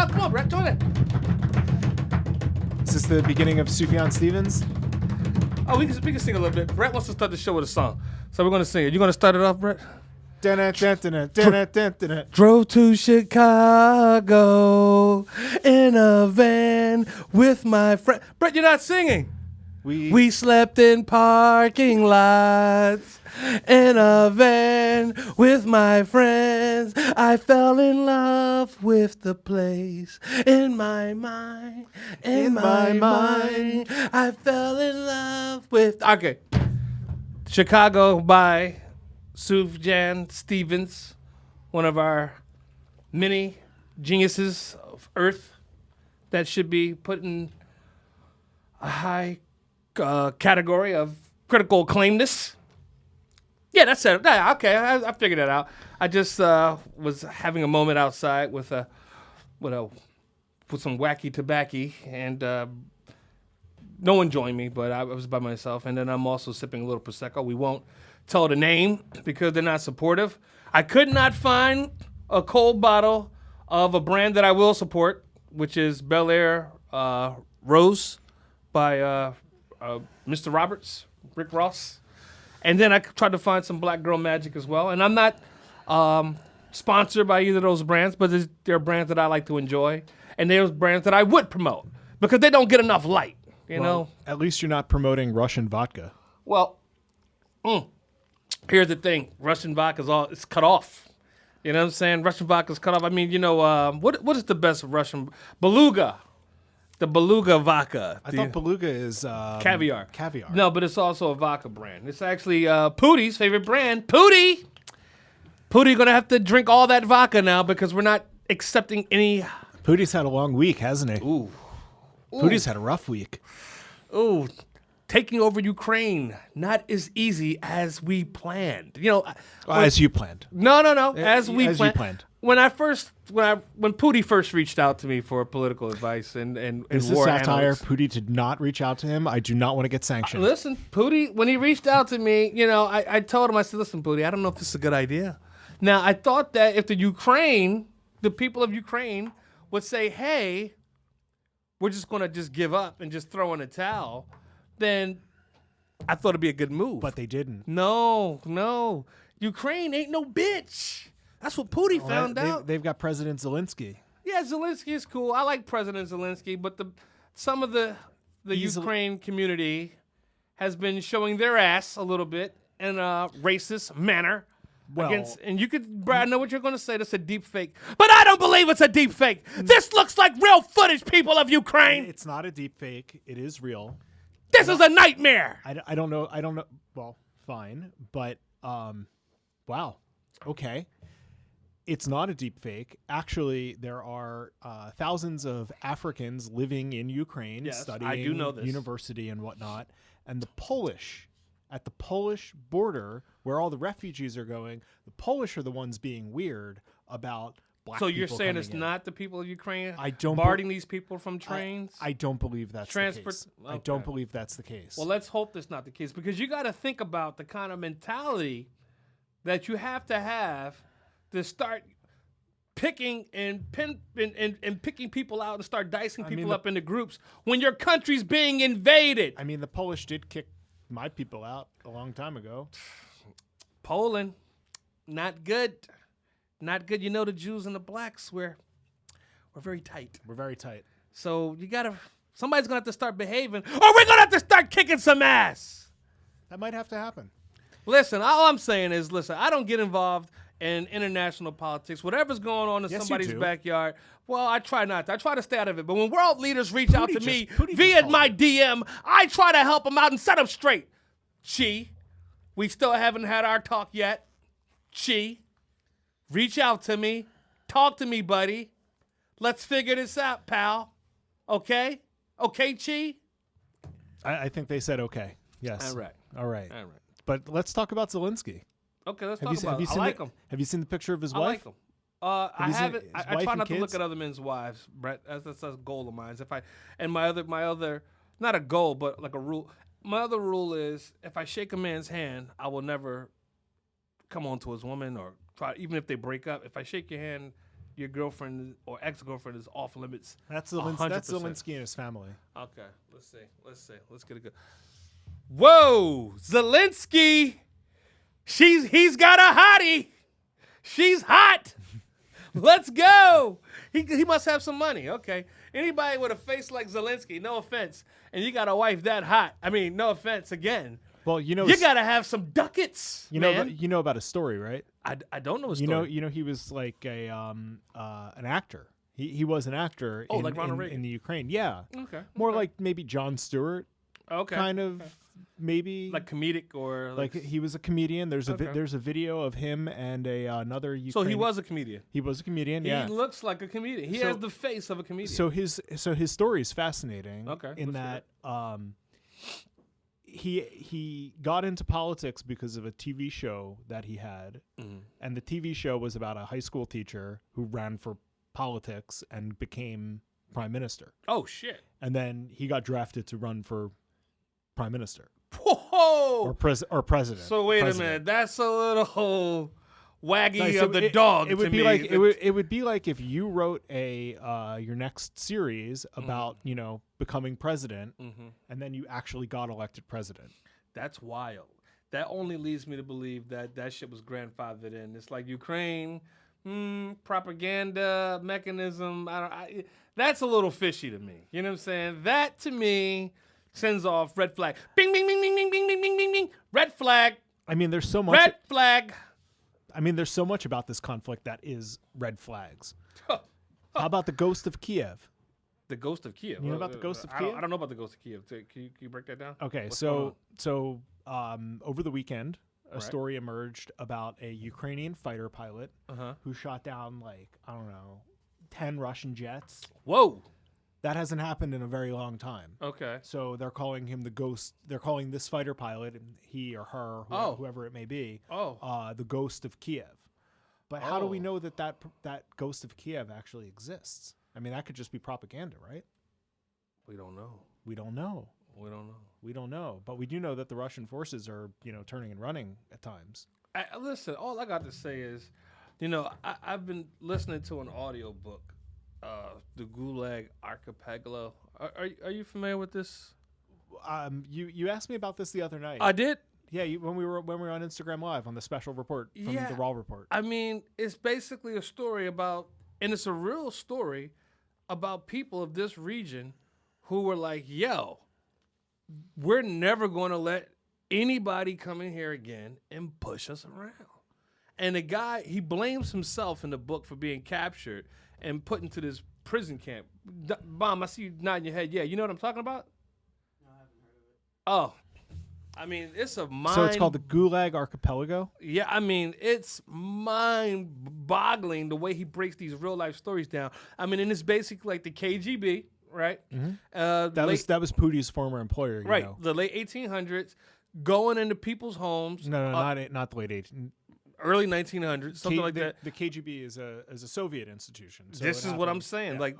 Come on, Brett. Join it. Is this the beginning of Sufjan Stevens? Oh, we can sing a little bit. Brett wants to start the show with a song, so we're gonna sing it. You gonna start it off, Brett? Drove to Chicago in a van with my friend. Brett, you're not singing. We slept in parking lots in a van with my friends. I fell in love with the place in my mind. In my mind, I fell in love with. Okay, Chicago by Sufjan Stevens, one of our many geniuses of Earth that should be put in a high category of critical acclaimedness. Yeah, that's it. Yeah, okay, I figured that out. I just was having a moment outside with some wacky tobacco, and no one joined me, but I was by myself. And then I'm also sipping a little Prosecco. We won't tell the name because they're not supportive. I could not find a cold bottle of a brand that I will support, which is Bel Air Rose by Mr. Roberts, Rick Ross. And then I tried to find some Black Girl Magic as well. And I'm not sponsored by either of those brands, but they're brands that I like to enjoy. And they're brands that I would promote because they don't get enough light, you know? At least you're not promoting Russian vodka. Well, here's the thing. Russian vodka it's cut off. You know what I'm saying? Russian vodka's cut off. I mean, what is the best Russian? Beluga. The Beluga vodka. I thought Beluga is caviar. Caviar. No, but it's also a vodka brand. It's actually Pooty's favorite brand. Pooty gonna have to drink all that vodka now because we're not accepting any. Pooty's had a long week, hasn't he? Ooh. Pooty's had a rough week. Ooh. Taking over Ukraine, not as easy as we planned. As you planned. No. As you planned. When Pooty first reached out to me for political advice and is this war satire? analysts, Pooty did not reach out to him. I do not want to get sanctioned. Listen, Pooty, when he reached out to me, I told him, I said, listen, Pooty, I don't know if this is a good idea. Now, I thought that if the people of Ukraine would say, hey, we're just going to just give up and just throw in a towel, then I thought it'd be a good move. But they didn't. No. Ukraine ain't no bitch. That's what Pooty found out. They've got President Zelensky. Yeah, Zelensky is cool. I like President Zelensky, but some of the Ukraine community has been showing their ass a little bit in a racist manner. And you could, Brad, I know what you're going to say. That's a deep fake. But I don't believe it's a deep fake. This looks like real footage, people of Ukraine. It's not a deep fake. It is real. This is a nightmare. I don't know. Well, fine. But, wow. Okay. It's not a deep fake. Actually, there are thousands of Africans living in Ukraine studying I do know this. University and whatnot. And at the Polish border, where all the refugees are going, the Polish are the ones being weird about black people. So you're saying it's not the people of Ukraine boarding these people from trains? I don't believe that's the case. Okay. I don't believe that's the case. Well, let's hope that's not the case because you got to think about the kind of mentality that you have to start picking and picking people out and start dicing people up into groups when your country's being invaded. I mean, the Polish did kick my people out a long time ago. Poland, not good. Not good. The Jews and the blacks, we're very tight. We're very tight. So somebody's going to have to start behaving or we're going to have to start kicking some ass. That might have to happen. Listen, all I'm saying is, I don't get involved in international politics. Whatever's going on in somebody's backyard, well, I try not to. I try to stay out of it. But when world leaders reach out to me via my DM, I try to help them out and set them straight. We still haven't had our talk yet. Reach out to me. Talk to me, buddy. Let's figure this out, pal. Okay? Okay, Chi? I think they said okay. Yes. All right. But let's talk about Zelensky. Okay, let's talk about it. I like him. Have you seen the picture of his wife? I like him. I haven't. I try not to look at other men's wives, Brett. That's a goal of mine. My other, not a goal, but like a rule. My other rule is if I shake a man's hand, I will never come on to his woman or try, even if they break up. If I shake your hand, your girlfriend or ex-girlfriend is off limits. That's 100%. Zelensky and his family. Okay, let's see. Let's get a good. Whoa, Zelensky. He's got a hottie. She's hot. Let's go. He must have some money. Okay. Anybody with a face like Zelensky, no offense, and you got a wife that hot. I mean, no offense again. Well, you got to have some ducats. You know about his story, right? I don't know his story. You know he was like an actor. He was an actor. Like Ronald Reagan in the Ukraine. Yeah. Okay. More like maybe Jon Stewart. Okay. Kind of. Maybe like comedic or like he was a comedian. There's a video of him and another Ukrainian. So he was a comedian. He was a comedian. Yeah, he looks like a comedian. He has the face of a comedian. So his story is fascinating. Okay, in that he got into politics because of a TV show that he had, and the TV show was about a high school teacher who ran for politics and became prime minister. Oh shit! And then he got drafted to run for prime minister. Whoa! Or president. So wait a minute, that's a little waggy of the dog. It would to be me. like it would be like if you wrote your next series about becoming president, and then you actually got elected president. That's wild. That only leads me to believe that shit was grandfathered in. It's like Ukraine propaganda mechanism. That's a little fishy to me. You know what I'm saying? That to me sends off red flag. Bing, bing, bing, bing, bing, bing, bing, bing, bing, bing. Red flag. I mean, there's so much. Red flag. I mean, there's so much about this conflict that is red flags. How about the ghost of Kyiv? The ghost of Kyiv. You know about the ghost of Kyiv? I don't know about the ghost of Kyiv. Can you break that down? Okay, over the weekend, a story emerged about a Ukrainian fighter pilot who shot down 10 Russian jets. Whoa. That hasn't happened in a very long time. Okay. So they're calling him the ghost. They're calling this fighter pilot, he or her, whoever it may be, the ghost of Kyiv. But how do we know that ghost of Kyiv actually exists? I mean, that could just be propaganda, right? We don't know. We don't know. But we do know that the Russian forces are, turning and running at times. Listen, all I got to say is, I've been listening to an audio book. The Gulag Archipelago. Are you familiar with this? You asked me about this the other night. I did. Yeah, when we were on Instagram Live on the special report from the Raw Report. I mean, it's basically a story about, and it's a real story about people of this region who were like, "Yo, we're never going to let anybody come in here again and push us around." And the guy, he blames himself in the book for being captured and put into this prison camp. Bomb, I see you nodding your head. Yeah, you know what I'm talking about? No, I haven't heard of it. Oh. I mean, it's a mind... So it's called the Gulag Archipelago? Yeah, I mean, it's mind-boggling the way he breaks these real-life stories down. I mean, and it's basically like the KGB, right? Mm-hmm. That was Pooty's former employer, right, the late 1800s, going into people's homes. No, not the late 1800s. Early 1900s, something like that. The KGB is a Soviet institution. So this is what I'm saying. Yeah,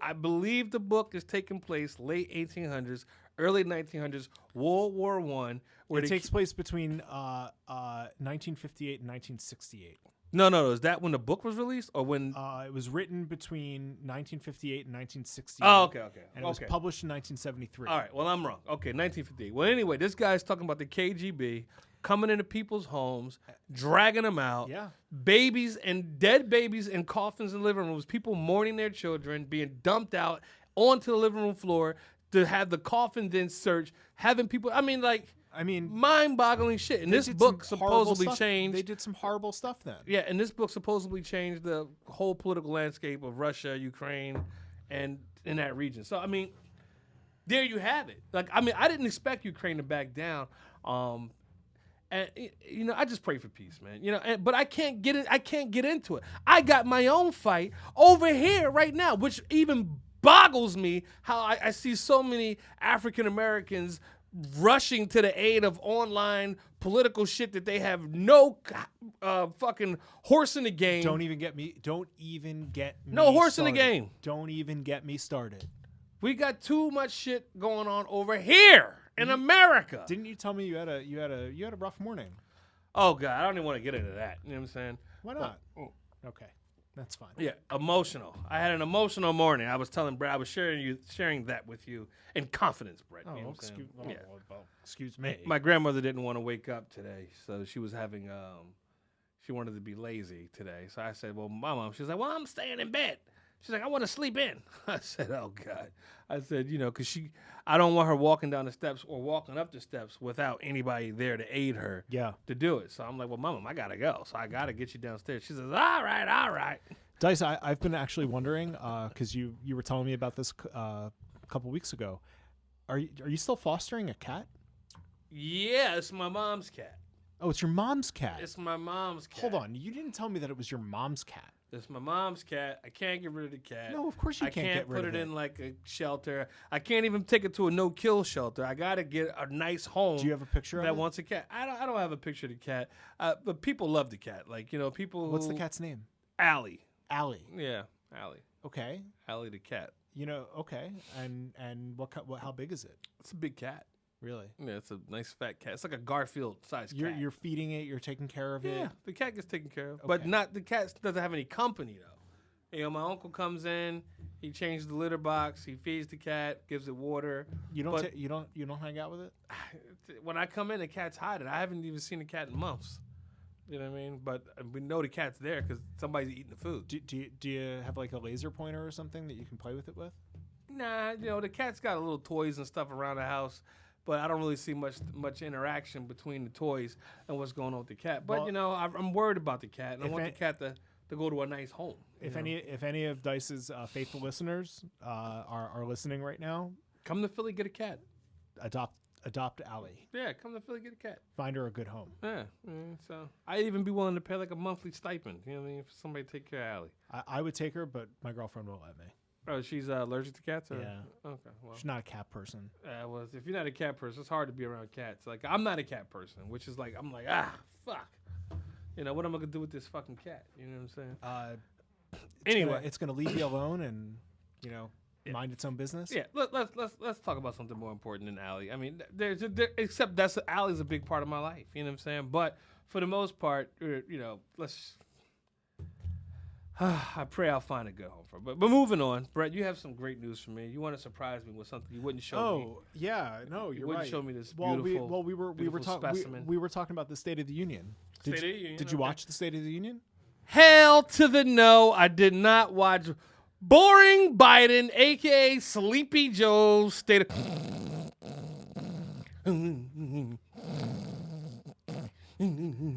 I believe the book is taking place late 1800s, early 1900s, World War I. Where it takes place between 1958 and 1968. No. Is that when the book was released or when? It was written between 1958 and 1968. Oh, okay. And it was published in 1973. All right. Well, I'm wrong. Okay, 1958. Well, anyway, this guy's talking about the KGB coming into people's homes, dragging them out. Yeah. Babies and dead babies in coffins in living rooms, people mourning their children, being dumped out onto the living room floor to have the coffin then searched, having people, mind-boggling shit. And this book supposedly changed. They did some horrible stuff then. Yeah, and this book supposedly changed the whole political landscape of Russia, Ukraine, and in that region. So, I mean, there you have it. I didn't expect Ukraine to back down. And I just pray for peace, man. But I can't get it. I can't get into it. I got my own fight over here right now, which even boggles me how I see so many African Americans rushing to the aid of online political shit that they have no fucking horse in the game. Don't even get me. No horse started. in the game. Don't even get me started. We got too much shit going on over here in America. Didn't you tell me you had a rough morning? Oh God, I don't even want to get into that. You know what I'm saying? Why not? Okay. That's fine. Yeah, emotional. I had an emotional morning. I was telling Brett, I was sharing that with you in confidence, Brett. Oh, you know what I'm saying? excuse me. My grandmother didn't want to wake up today, so she was having she wanted to be lazy today. So I said, "Well, Mama," she's like, "Well, I'm staying in bed." She's like, "I want to sleep in." I said, "Oh God." I said, because I don't want her walking down the steps or walking up the steps without anybody there to aid her. Yeah. To do it. So I'm like, "Well, Mama, I gotta go. So I gotta get you downstairs." She says, "All right." Dice, I've been actually wondering because you were telling me about this a couple weeks ago. Are you still fostering a cat? Yeah, it's my mom's cat. Oh, it's your mom's cat. It's my mom's cat. Hold on, you didn't tell me that it was your mom's cat. It's my mom's cat. I can't get rid of the cat. No, of course you can't get rid of it. I can't put it in like a shelter. I can't even take it to a no-kill shelter. I got to get a nice home. Do you have a picture of it? That wants a cat. I don't have a picture of the cat. But people love the cat. Like, people. What's the cat's name? Allie. Allie. Yeah, Allie. Okay. Allie the cat. Okay. And how big is it? It's a big cat. Really? Yeah, it's a nice fat cat. It's like a Garfield-sized cat. You're feeding it. You're taking care of it. Yeah, the cat gets taken care of, Okay. but not the cat doesn't have any company though. My uncle comes in, he changes the litter box, he feeds the cat, gives it water. You don't hang out with it? When I come in, the cat's hiding. I haven't even seen the cat in months. You know what I mean? But we know the cat's there because somebody's eating the food. Do you have like a laser pointer or something that you can play with it with? Nah, the cat's got little toys and stuff around the house, but I don't really see much interaction between the toys and what's going on with the cat. But I'm worried about the cat, and I want the cat to go to a nice home. If any of Dice's faithful listeners are listening right now, come to Philly, get a cat. Adopt Allie. Yeah, come to Philly, get a cat. Find her a good home. Yeah, so I'd even be willing to pay like a monthly stipend. You know what I mean? For somebody to take care of Allie. I would take her, but my girlfriend won't let me. Oh, she's allergic to cats? Or? Yeah. Okay, well. She's not a cat person. Well, if you're not a cat person, it's hard to be around cats. Like, I'm not a cat person, which is like, I'm like, fuck. What am I going to do with this fucking cat? You know what I'm saying? Anyway. It's going to leave you alone and, mind its own business. Yeah, let's talk about something more important than Allie. I mean, except Allie's a big part of my life. You know what I'm saying? But for the most part, let's. I pray I'll find a good home for her. But moving on, Brett, you have some great news for me. You want to surprise me with something you wouldn't show me. Oh, yeah, no, you're wouldn't right. show me this beautiful. We were talking about the State of the Union. Did you watch the State of the Union? Hell to the no! I did not watch. Boring Biden, aka Sleepy Joe's State of.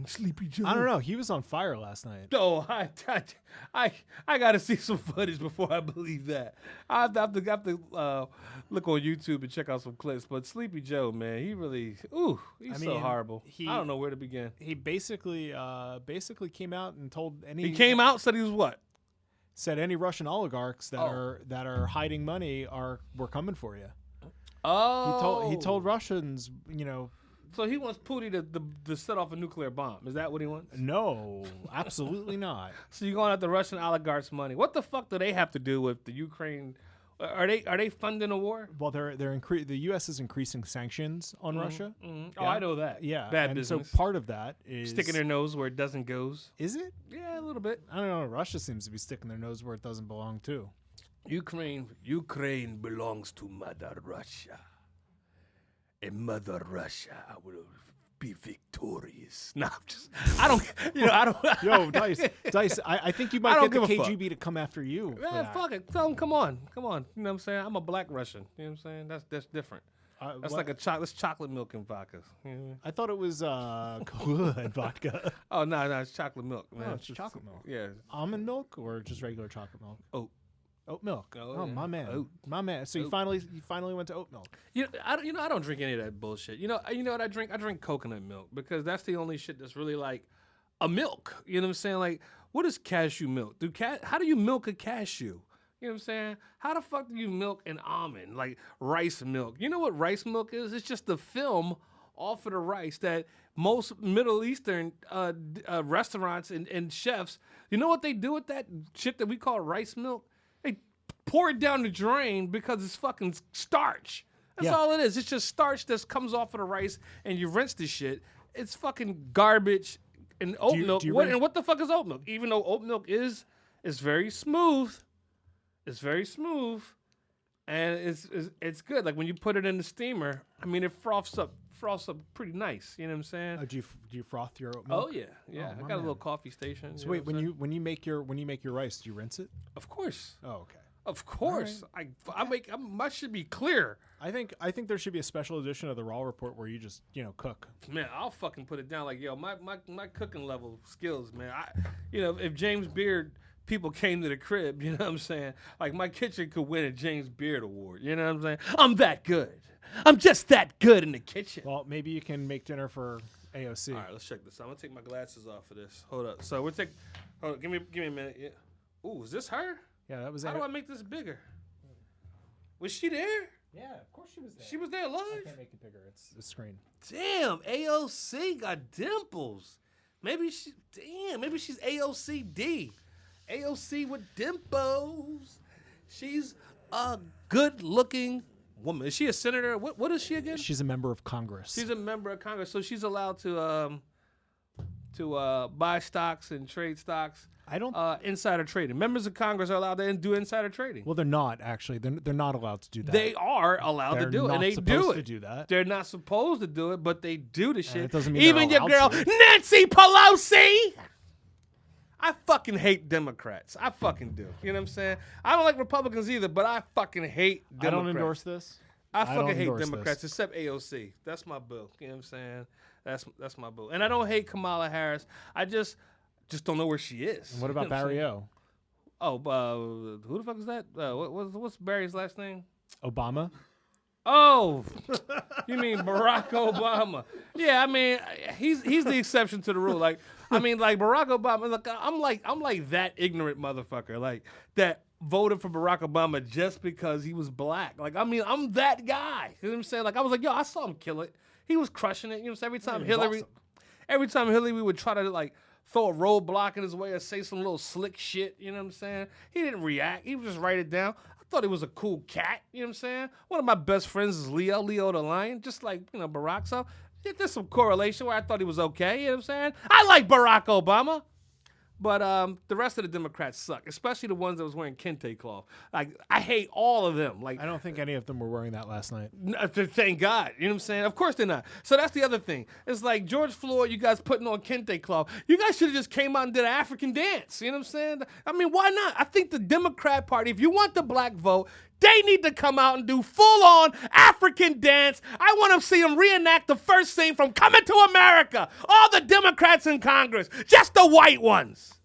Sleepy Joe. I don't know. He was on fire last night. No, I got to see some footage before I believe that. I have to look on YouTube and check out some clips. But Sleepy Joe, man, he really, he's so horrible. I don't know where to begin. He basically came out and told any. He came out, said he was what? Said any Russian oligarchs that are hiding money we're coming for you. Oh, he told Russians, So he wants Pooty to set off a nuclear bomb. Is that what he wants? No, absolutely not. So you're going after Russian oligarchs' money. What the fuck do they have to do with the Ukraine? Are they funding a war? Well, the U.S. is increasing sanctions on Russia. Mm-hmm. Yeah. Oh, I know that. Yeah, bad and business. So part of that is sticking their nose where it doesn't goes. Is it? Yeah, a little bit. I don't know. Russia seems to be sticking their nose where it doesn't belong too. Ukraine belongs to Mother Russia. And Mother Russia will be victorious. No, I don't. Yo, Dice. I think you might get the KGB to come after you. Yeah, fuck it. Tell them, come on. You know what I'm saying? I'm a black Russian. You know what I'm saying? That's different. That's like that's chocolate milk and vodka. You know? I thought it was good vodka. Oh no, it's chocolate milk, man. Oh, it's chocolate milk. Yeah. Almond milk or just regular chocolate milk? Oat milk. Oh, yeah. My man. Oat. My man. So you finally went to oat milk. I don't drink any of that bullshit. You know what I drink? I drink coconut milk because that's the only shit that's really like a milk. You know what I'm saying? Like, what is cashew milk? How do you milk a cashew? You know what I'm saying? How the fuck do you milk an almond? Like rice milk. You know what rice milk is? It's just the film off of the rice that most Middle Eastern restaurants and chefs, you know what they do with that shit that we call rice milk? They pour it down the drain because it's fucking starch. That's all it is. It's just starch that comes off of the rice and you rinse the shit. It's fucking garbage and oat milk. And what the fuck is oat milk? Even though oat milk is It's very smooth. It's very smooth, and it's good. Like when you put it in the steamer, I mean, it froths up pretty nice. You know what I'm saying? Do you froth your oat milk? Oh yeah. Oh, I got a little coffee station. So wait, when you make your rice, do you rinse it? Of course. Oh, okay. Of course. Right. Mine should be clear. I think there should be a special edition of the Raw Report where you just cook. Man, I'll fucking put it down. Like, yo, my cooking level skills, man. If James Beard people came to the crib, you know what I'm saying? Like, my kitchen could win a James Beard award. You know what I'm saying? I'm that good. I'm just that good in the kitchen. Well, maybe you can make dinner for AOC. All right, let's check this out. I'm gonna take my glasses off for this. Hold up. So hold on, give me a minute. Yeah. Ooh, is this her? Yeah, that was. How do I make this bigger? Was she there? Yeah, of course she was there. She was there live? I can't make it bigger. It's the screen. Damn, AOC got dimples. Maybe she's AOCD. AOC with dimples. She's a good-looking woman. Is she a senator? What is she again? She's a member of Congress. She's a member of Congress, so she's allowed to buy stocks and trade stocks. I don't. Insider trading. Members of Congress are allowed to do insider trading. Well, they're not actually. They're not allowed to do that. They are allowed to do it, and they do it. To do that. They're not supposed to do it, but they do the shit. It doesn't mean even they're your girl allowed to. Nancy Pelosi. I fucking hate Democrats. I fucking do. You know what I'm saying? I don't like Republicans either, but I fucking hate Democrats. I don't endorse this. I fucking don't hate endorse Democrats, this. except AOC. That's my boo. You know what I'm saying? That's my boo. And I don't hate Kamala Harris. I just don't know where she is. And what about You know I'm Barry saying? O? Oh, who the fuck is that? What's Barry's last name? Obama? Oh, you mean Barack Obama? Yeah, I mean he's the exception to the rule. Like Barack Obama. Look, I'm like that ignorant motherfucker. Like that voted for Barack Obama just because he was black. Like I'm that guy. You know what I'm saying? Like I was like, yo, I saw him kill it. He was crushing it. You know what I'm saying? Every time Hillary would try to like throw a roadblock in his way or say some little slick shit, you know what I'm saying? He didn't react. He would just write it down. I thought he was a cool cat, you know what I'm saying? One of my best friends is Leo the lion, just like, Barack. So there's some correlation where I thought he was okay, you know what I'm saying? I like Barack Obama. But the rest of the Democrats suck, especially the ones that was wearing kente cloth. Like, I hate all of them. Like, I don't think any of them were wearing that last night. Thank God. You know what I'm saying? Of course they're not. So that's the other thing. It's like George Floyd, you guys putting on kente cloth. You guys should have just came out and did an African dance. You know what I'm saying? I mean, why not? I think the Democrat Party, if you want the black vote, they need to come out and do full-on African dance. I want to see them reenact the first scene from Coming to America. All the Democrats in Congress, just the white ones.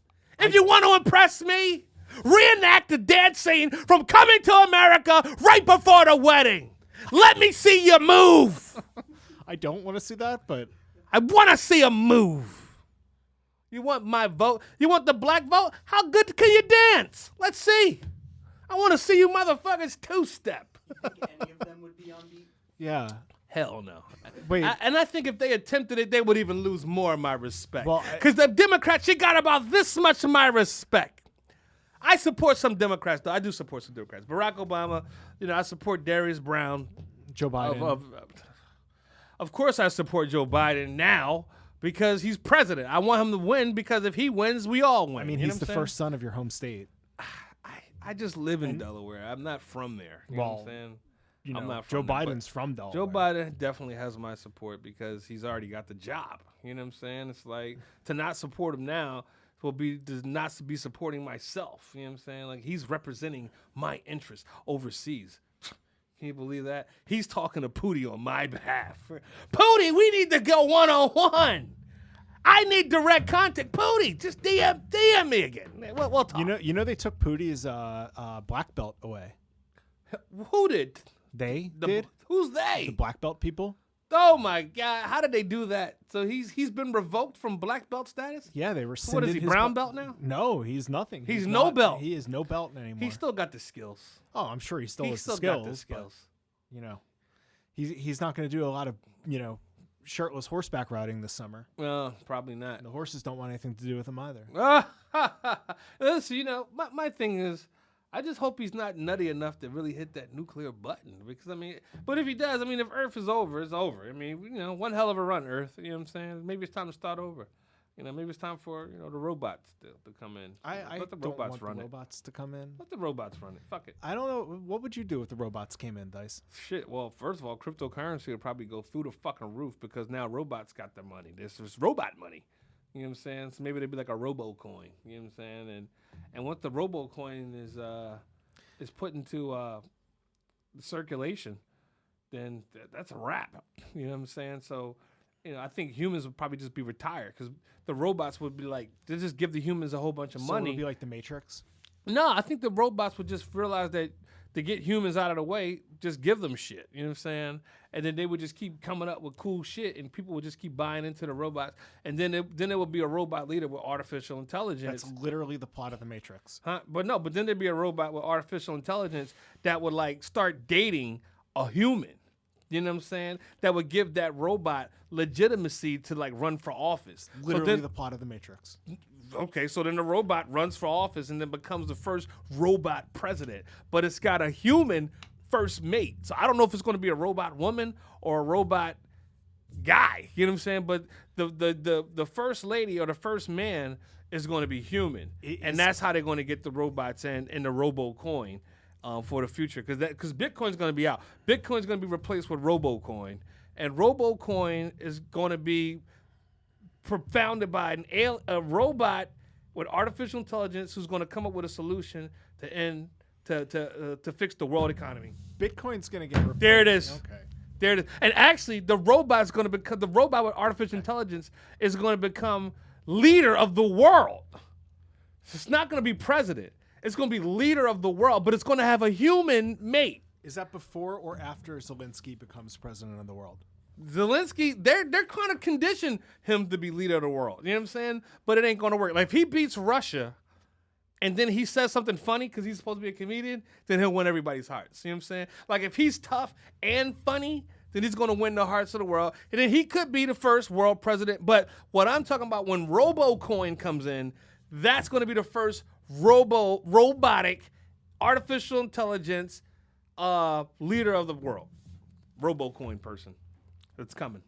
If you want to impress me, reenact the dance scene from Coming to America right before the wedding. Let me see you move. I don't want to see that, but I want to see a move. You want my vote? You want the black vote? How good can you dance? Let's see. I want to see you motherfuckers two-step. You think any of them would be on beat? yeah. Hell no. Wait. And I think if they attempted it, they would even lose more of my respect. Well, Because the Democrats, she got about this much of my respect. I support some Democrats, though. I do support some Democrats. Barack Obama, I support Darius Brown. Joe Biden. Of course I support Joe Biden now because he's president. I want him to win because if he wins, we all win. I mean, You know he's what the I'm saying? first son of your home state. I just live in Delaware. I'm not from there. You know what I'm saying? I'm not Joe from there, but Biden's from Delaware. Joe Biden definitely has my support because he's already got the job. You know what I'm saying? It's like to not support him now will be to not be supporting myself. You know what I'm saying? Like he's representing my interests overseas. Can you believe that? He's talking to Pooty on my behalf. Pooty, we need to go one-on-one. I need direct contact. Pooty, just DM me again. We'll talk. You know they took Pooty's black belt away. Who did? They did. Who's they? The black belt people. Oh my God! How did they do that? So he's been revoked from black belt status. Yeah, they were. What is he? Brown belt now? No, he's nothing. He's no belt. He is no belt anymore. He's still got the skills. Oh, I'm sure he still has the got skills. the skills. But, he's not going to do a lot of shirtless horseback riding this summer. Well, probably not. The horses don't want anything to do with him either. Listen, my thing is, I just hope he's not nutty enough to really hit that nuclear button. Because but if he does, if Earth is over, it's over. One hell of a run, Earth. You know what I'm saying? Maybe it's time to start over. Maybe it's time for the robots to come in. I Let the don't robots want run the it. robots to come in. Let the robots run it. Fuck it. I don't know. What would you do if the robots came in, Dice? Shit. Well, first of all, cryptocurrency will probably go through the fucking roof because now robots got their money. This is robot money. You know what I'm saying? So maybe they'd be like a robo coin. You know what I'm saying? And once the robo coin is put into circulation, then that's a wrap. You know what I'm saying? So, I think humans would probably just be retired because the robots would be like, they just give the humans a whole bunch of money. So it would be like the Matrix? No, I think the robots would just realize that to get humans out of the way, just give them shit. You know what I'm saying? And then they would just keep coming up with cool shit, and people would just keep buying into the robots. And then it would be a robot leader with artificial intelligence. That's literally the plot of the Matrix. Huh? But then there'd be a robot with artificial intelligence that would like start dating a human. You know what I'm saying? That would give that robot legitimacy to like run for office. Literally the plot of the Matrix. Okay, so then the robot runs for office and then becomes the first robot president. But it's got a human first mate. So I don't know if it's going to be a robot woman or a robot guy. You know what I'm saying? But the first lady or the first man is going to be human. And that's how they're going to get the robots in the robo coin. For the future, because Bitcoin's going to be out. Bitcoin's going to be replaced with RoboCoin, and RoboCoin is going to be founded by a robot with artificial intelligence who's going to come up with a solution to fix the world economy. Bitcoin's going to get replaced. There it is. Okay. There it is. And actually, the robot with artificial intelligence is going to become leader of the world. It's not going to be president. It's going to be leader of the world, but it's going to have a human mate. Is that before or after Zelensky becomes president of the world? Zelensky, they're kind of conditioned him to be leader of the world. You know what I'm saying? But it ain't going to work. Like if he beats Russia and then he says something funny because he's supposed to be a comedian, then he'll win everybody's hearts. You know what I'm saying? Like if he's tough and funny, then he's going to win the hearts of the world. And then he could be the first world president. But what I'm talking about when RoboCoin comes in, that's going to be the first robotic, artificial intelligence leader of the world. RoboCoin person. It's coming.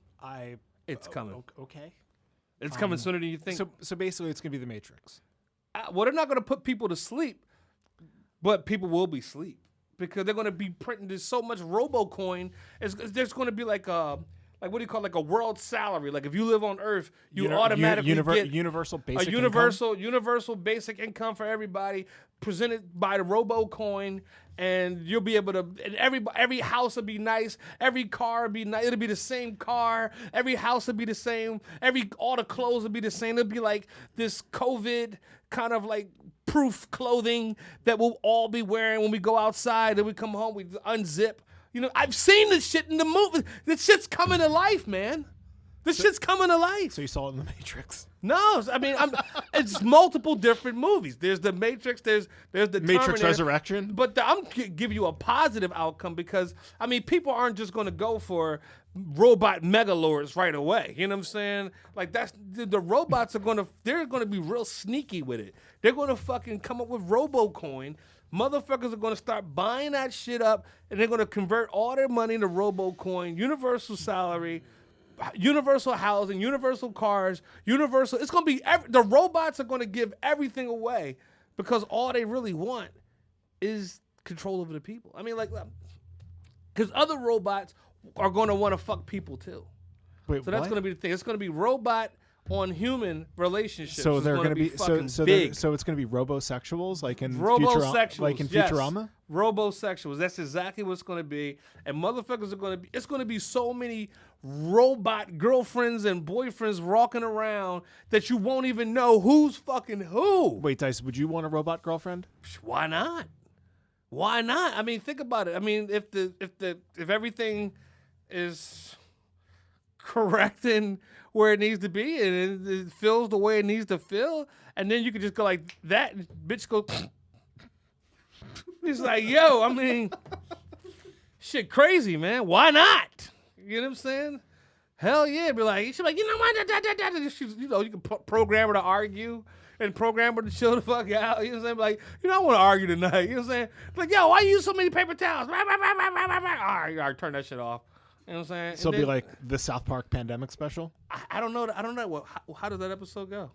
It's coming. Okay. It's coming sooner than you think. So basically it's going to be the Matrix. Well, they're not going to put people to sleep, but people will be asleep because they're going to be printing this so much RoboCoin. There's going to be like what do you call it? Like a world salary? Like if you live on Earth, you automatically get universal basic universal basic income for everybody, presented by the RoboCoin, and you'll be able to. And every house will be nice. Every car will be nice. It'll be the same car. Every house will be the same. All the clothes will be the same. It'll be like this COVID kind of like proof clothing that we'll all be wearing when we go outside. Then we come home, we unzip. I've seen this shit in the movie. This shit's coming to life, man. This shit's coming to life. So you saw it in the Matrix? No, I mean, it's multiple different movies. There's the Matrix. There's the Matrix Terminator. Resurrection. But I'm give you a positive outcome because I mean, people aren't just going to go for robot megalords right away. You know what I'm saying? Like the robots they're going to be real sneaky with it. They're going to fucking come up with RoboCoin. Motherfuckers are going to start buying that shit up, and they're going to convert all their money into RoboCoin, universal salary, universal housing, universal cars, universal. It's going to be the robots are going to give everything away because all they really want is control over the people. I mean, like, because other robots are going to want to fuck people too. Wait, so that's going to be the thing. It's going to be robot on human relationships. So they're going to be big. So it's going to be robo-sexuals like in robo-sexuals, like in yes. Futurama? Robo-sexuals. That's exactly what it's going to be. And motherfuckers are going to be, it's going to be so many robot girlfriends and boyfriends walking around that you won't even know who's fucking who. Wait, Dice, would you want a robot girlfriend? Why not? Why not? I mean, think about it. I mean, if everything is correct and where it needs to be and it feels the way it needs to feel, and then you could just go like that, and bitch go. He's like, yo, I mean, shit crazy, man. Why not? You know what I'm saying? Hell yeah. Be like, she's like, you know what? You can program her to argue and program her to chill the fuck out. You know what I'm saying? Like, I want to argue tonight. You know what I'm saying? Like, yo, why you use so many paper towels? All right, turn that shit off. You know what I'm saying? So it'll be like the South Park pandemic special. I don't know. I don't know. How did that episode go?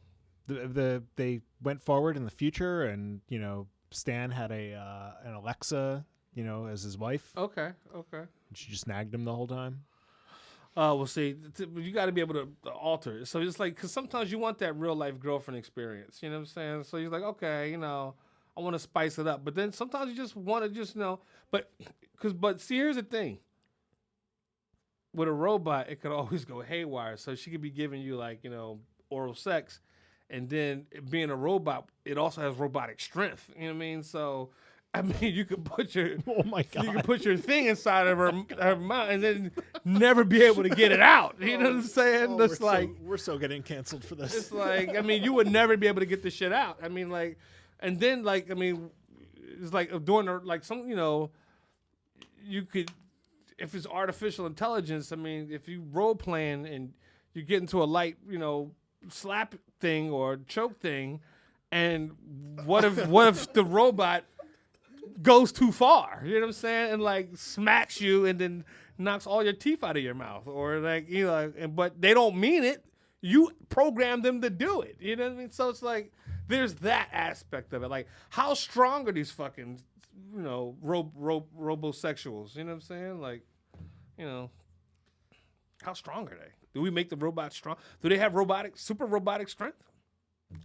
They went forward in the future, and Stan had an Alexa, as his wife. Okay. And she just nagged him the whole time. Oh, well, see, you got to be able to alter it. So it's like, because sometimes you want that real life girlfriend experience. You know what I'm saying? So you're like, okay, I want to spice it up. But then sometimes you just want to just, but see, here's the thing. With a robot, it could always go haywire. So she could be giving you oral sex. And then being a robot, it also has robotic strength. You know what I mean? So, you could put your oh my God. You could put your thing inside of her mouth and then never be able to get it out. You know what I'm saying? That's we're so getting canceled for this. It's like, you would never be able to get this shit out. And then it's like during you could, if it's artificial intelligence, if you role playing and you get into a light, slap thing or choke thing, and what if the robot goes too far? You know what I'm saying? And smacks you and then knocks all your teeth out of your mouth, or but they don't mean it. You program them to do it. You know what I mean? So it's like there's that aspect of it. Like, how strong are these fucking robo-sexuals? You know what I'm saying? How strong are they? Do we make the robots strong? Do they have super robotic strength?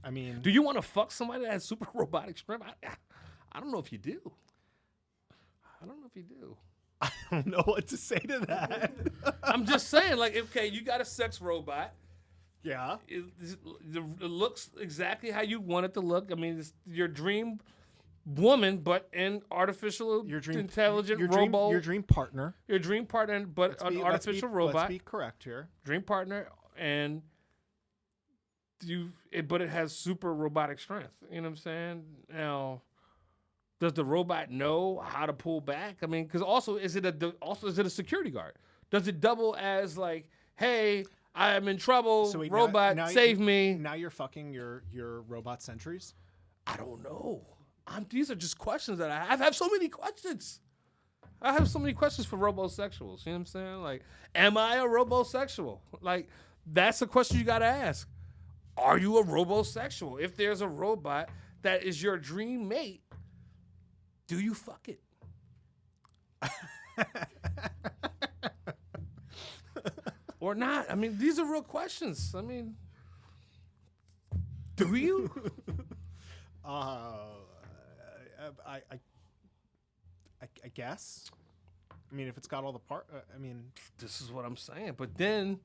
Do you want to fuck somebody that has super robotic strength? I don't know if you do. I don't know what to say to that. I'm just saying, okay, you got a sex robot. Yeah. It looks exactly how you want it to look. It's your dream woman, but an artificial intelligent robot. Your dream partner. Your dream partner, but an artificial robot. Let's be correct here. Dream partner, and but it has super robotic strength. You know what I'm saying? Now, does the robot know how to pull back? Because also, is it a security guard? Does it double as hey, I am in trouble, so robot, save me? Now you're fucking your robot sentries? I don't know. These are just questions that I have. I have so many questions. I have so many questions for robo-sexuals. You know what I'm saying? Am I a robo-sexual? That's a question you got to ask. Are you a robo-sexual? If there's a robot that is your dream mate, do you fuck it? Or not? These are real questions. Do you? I guess. If it's got all the part, this is what I'm saying. But then,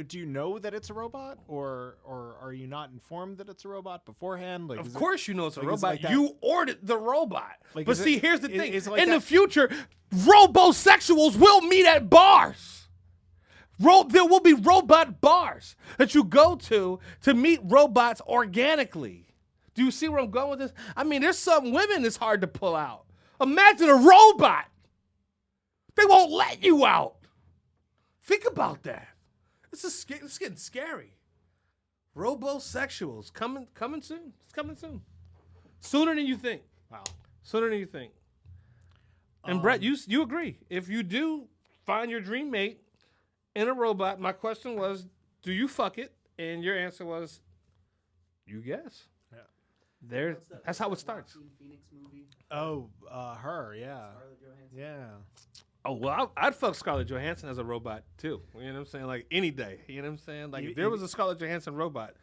do you know that it's a robot, or are you not informed that it's a robot beforehand? Of course, you know it's a robot. You ordered the robot. But here's the thing: in the future, robo-sexuals will meet at bars. There will be robot bars that you go to meet robots organically. Do you see where I'm going with this? There's some women that's hard to pull out. Imagine a robot. They won't let you out. Think about that. This is getting scary. Robo-sexuals coming soon. It's coming soon. Sooner than you think. Wow. Sooner than you think. And Brett, you agree. If you do find your dream mate in a robot, my question was, do you fuck it? And your answer was, you guess. That's how it starts. Phoenix movie? Oh, her, yeah. Scarlett Johansson? Yeah. Oh, well, I'd fuck Scarlett Johansson as a robot, too. You know what I'm saying? Any day. You know what I'm saying? If there was a Scarlett Johansson robot,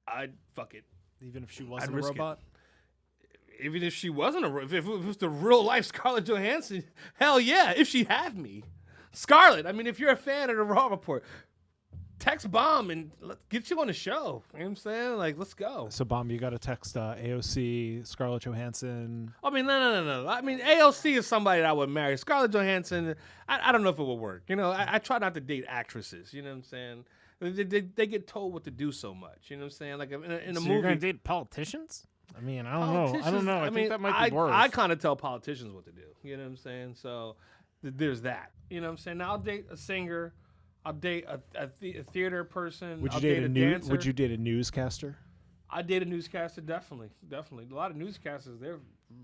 I'd fuck it. Even if she wasn't a robot? Even if she wasn't if it was the real life Scarlett Johansson, hell yeah, if she'd have me. Scarlett, if you're a fan of the Raw Report, text Bomb and let's get you on the show. You know what I'm saying? Let's go. So, Bomb, you got to text AOC, Scarlett Johansson. No. AOC is somebody that I would marry. Scarlett Johansson, I don't know if it would work. I try not to date actresses. You know what I'm saying? They get told what to do so much. You know what I'm saying? In a movie. You're going to date politicians? I don't know. I think that might be worse. I kind of tell politicians what to do. You know what I'm saying? So there's that. You know what I'm saying? Now I'll date a singer. I'll date a theater person. Would you date a dancer. Would you date a newscaster? I'd date a newscaster, definitely. A lot of newscasters, they're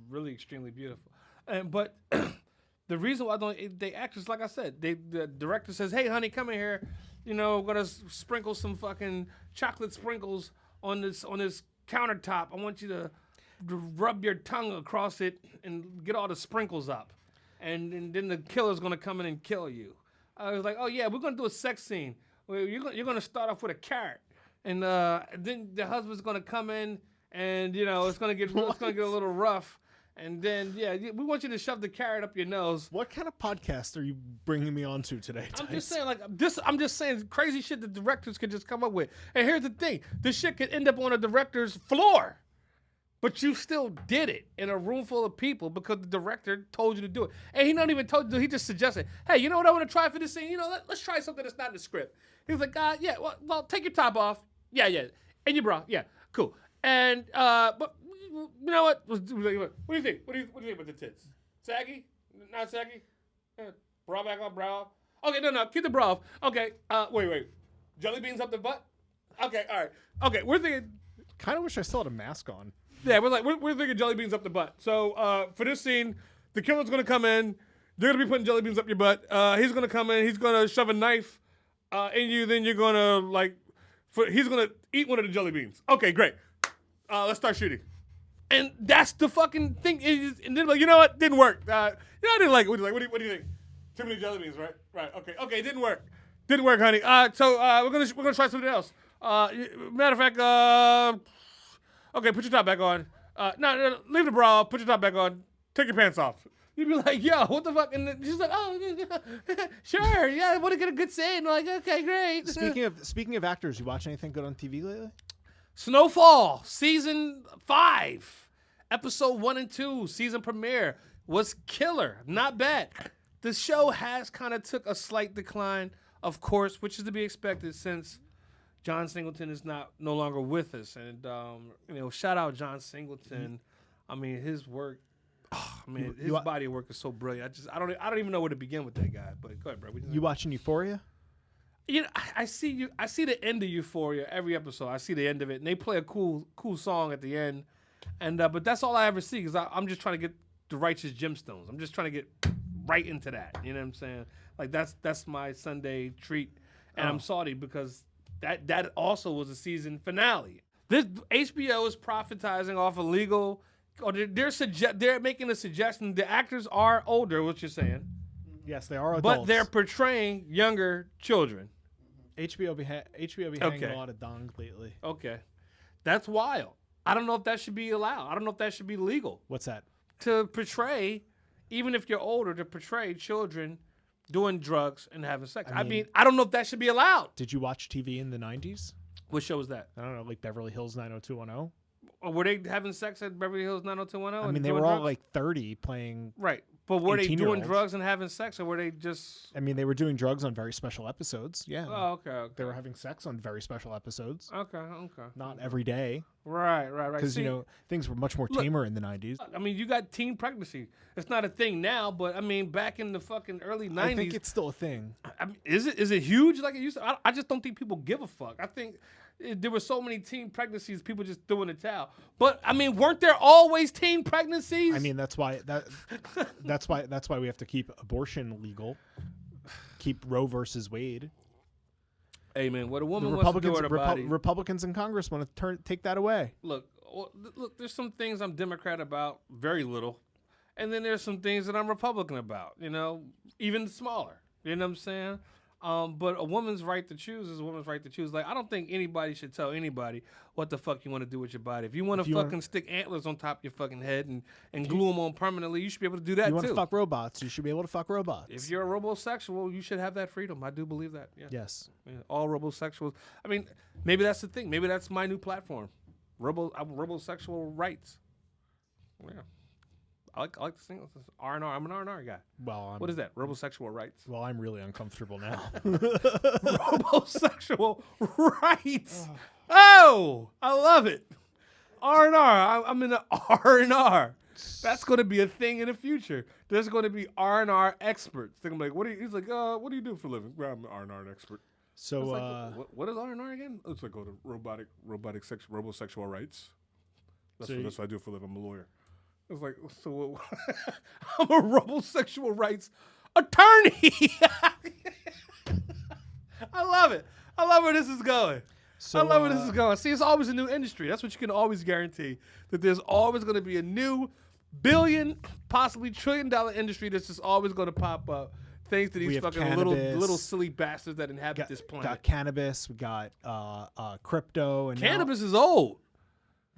really extremely beautiful. But the reason why they actors, like I said, the director says, "Hey, honey, come in here. You know, we're gonna sprinkle some fucking chocolate sprinkles on this countertop. I want you to rub your tongue across it and get all the sprinkles up, and then the killer's gonna come in and kill you." I was like, "Oh yeah, we're gonna do a sex scene. Well, you're gonna start off with a carrot, and then the husband's gonna come in, and you know it's gonna get a little rough." And then, we want you to shove the carrot up your nose. What kind of podcast are you bringing me onto today, Tice? I'm just saying crazy shit that directors can just come up with. And here's the thing. This shit could end up on a director's floor. But you still did it in a room full of people because the director told you to do it. And he not even told you, he just suggested, hey, you know what I want to try for this scene? You know, let's try something that's not in the script. He was like, well, take your top off. Yeah. And your bra. Yeah, cool. And, but... You know what? What do you think? What do you think about the tits? Saggy? Not saggy? Bra back on, bra off. Okay, no, keep the bra off. Okay, wait. Jelly beans up the butt? Okay, all right. Okay, we're thinking... Kind of wish I still had a mask on. Yeah, we're thinking jelly beans up the butt. So, for this scene, the killer's going to come in. They're going to be putting jelly beans up your butt. He's going to come in. He's going to shove a knife in you. Then you're going to, he's going to eat one of the jelly beans. Okay, great. Let's start shooting. And that's the fucking thing. And then you know what? Didn't work. I didn't like it. What do you think? Too many jelly beans, right? Right. Okay. Didn't work. Didn't work, honey. So we're gonna try something else. Matter of fact, okay, put your top back on. No, leave the bra off. Put your top back on. Take your pants off. You'd be like, yo, what the fuck? And then she's like, oh, sure, yeah, I want to get a good scene. Like, okay, great. Speaking of actors, you watch anything good on TV lately? Snowfall, season 5, episode 1 and 2, season premiere was killer. Not bad. The show has kind of took a slight decline, of course, which is to be expected since John Singleton is no longer with us. And shout out John Singleton. I mean, his work. His body of work is so brilliant. I don't even know where to begin with that guy. But go ahead, bro. You watching Euphoria? You know, I see the end of Euphoria every episode. I see the end of it, and they play a cool song at the end, and but that's all I ever see because I'm just trying to get the righteous gemstones. I'm just trying to get right into that. You know what I'm saying? Like that's my Sunday treat, and I'm salty because that also was a season finale. This HBO is profitizing off illegal, or they're making a suggestion. The actors are older. What you're saying? Yes, they are adults. But they're portraying younger children. HBO be hanging a lot of dong lately. Okay. That's wild. I don't know if that should be allowed. I don't know if that should be legal. What's that? To portray, even if you're older, to portray children doing drugs and having sex. I mean, I don't know if that should be allowed. Did you watch TV in the 90s? What show was that? I don't know, like Beverly Hills 90210? Or were they having sex at Beverly Hills 90210? I mean, they were all like 30 playing. Right. But were they doing drugs and having sex, or were they just... I mean, they were doing drugs on very special episodes, yeah. Oh, okay. They were having sex on very special episodes. Okay. Not every day. Right. Because, things were much more tamer in the 90s. I mean, you got teen pregnancy. It's not a thing now, but, I mean, back in the fucking early 90s... I think it's still a thing. I mean, is it huge like it used to? I just don't think people give a fuck. I think... There were so many teen pregnancies, people just threw in the towel. But I mean, weren't there always teen pregnancies? I mean, that's why we have to keep abortion legal. Keep Roe versus Wade. Hey man, what a woman wants to do with her body. Republicans in Congress want to take that away. Look. There's some things I'm Democrat about, very little, and then there's some things that I'm Republican about. Even smaller. You know what I'm saying? But a woman's right to choose is a woman's right to choose. Like, I don't think anybody should tell anybody what the fuck you want to do with your body. If you want to fucking stick antlers on top of your fucking head and glue them on permanently, you should be able to do that too. You want to fuck robots, you should be able to fuck robots. If you're a robo-sexual, you should have that freedom. I do believe that. Yeah. Yes. Yeah, all robo-sexuals. I mean, maybe that's the thing. Maybe that's my new platform. Robo-sexual rights. Yeah. I like to sing R&R. I'm an R&R guy. Well, what is that? Robo-sexual rights. Well, I'm really uncomfortable now. Robo-sexual rights. Oh, I love it. R&R. I'm in the R&R. That's going to be a thing in the future. There's going to be R&R experts. They're gonna be like, he's like, what do you do for a living? Well, I'm an R&R expert. So, like, what is R&R again? It's like, go to robo-sexual rights. That's what I do for a living. I'm a lawyer. I was like, so I'm a robo-sexual rights attorney. I love it. I love where this is going. So, I love where this is going. See, it's always a new industry. That's what you can always guarantee, that there's always going to be a new billion, possibly $1 trillion industry that's just always going to pop up. Thanks to these fucking little silly bastards that inhabit this planet. Got cannabis. We got crypto. And cannabis is old.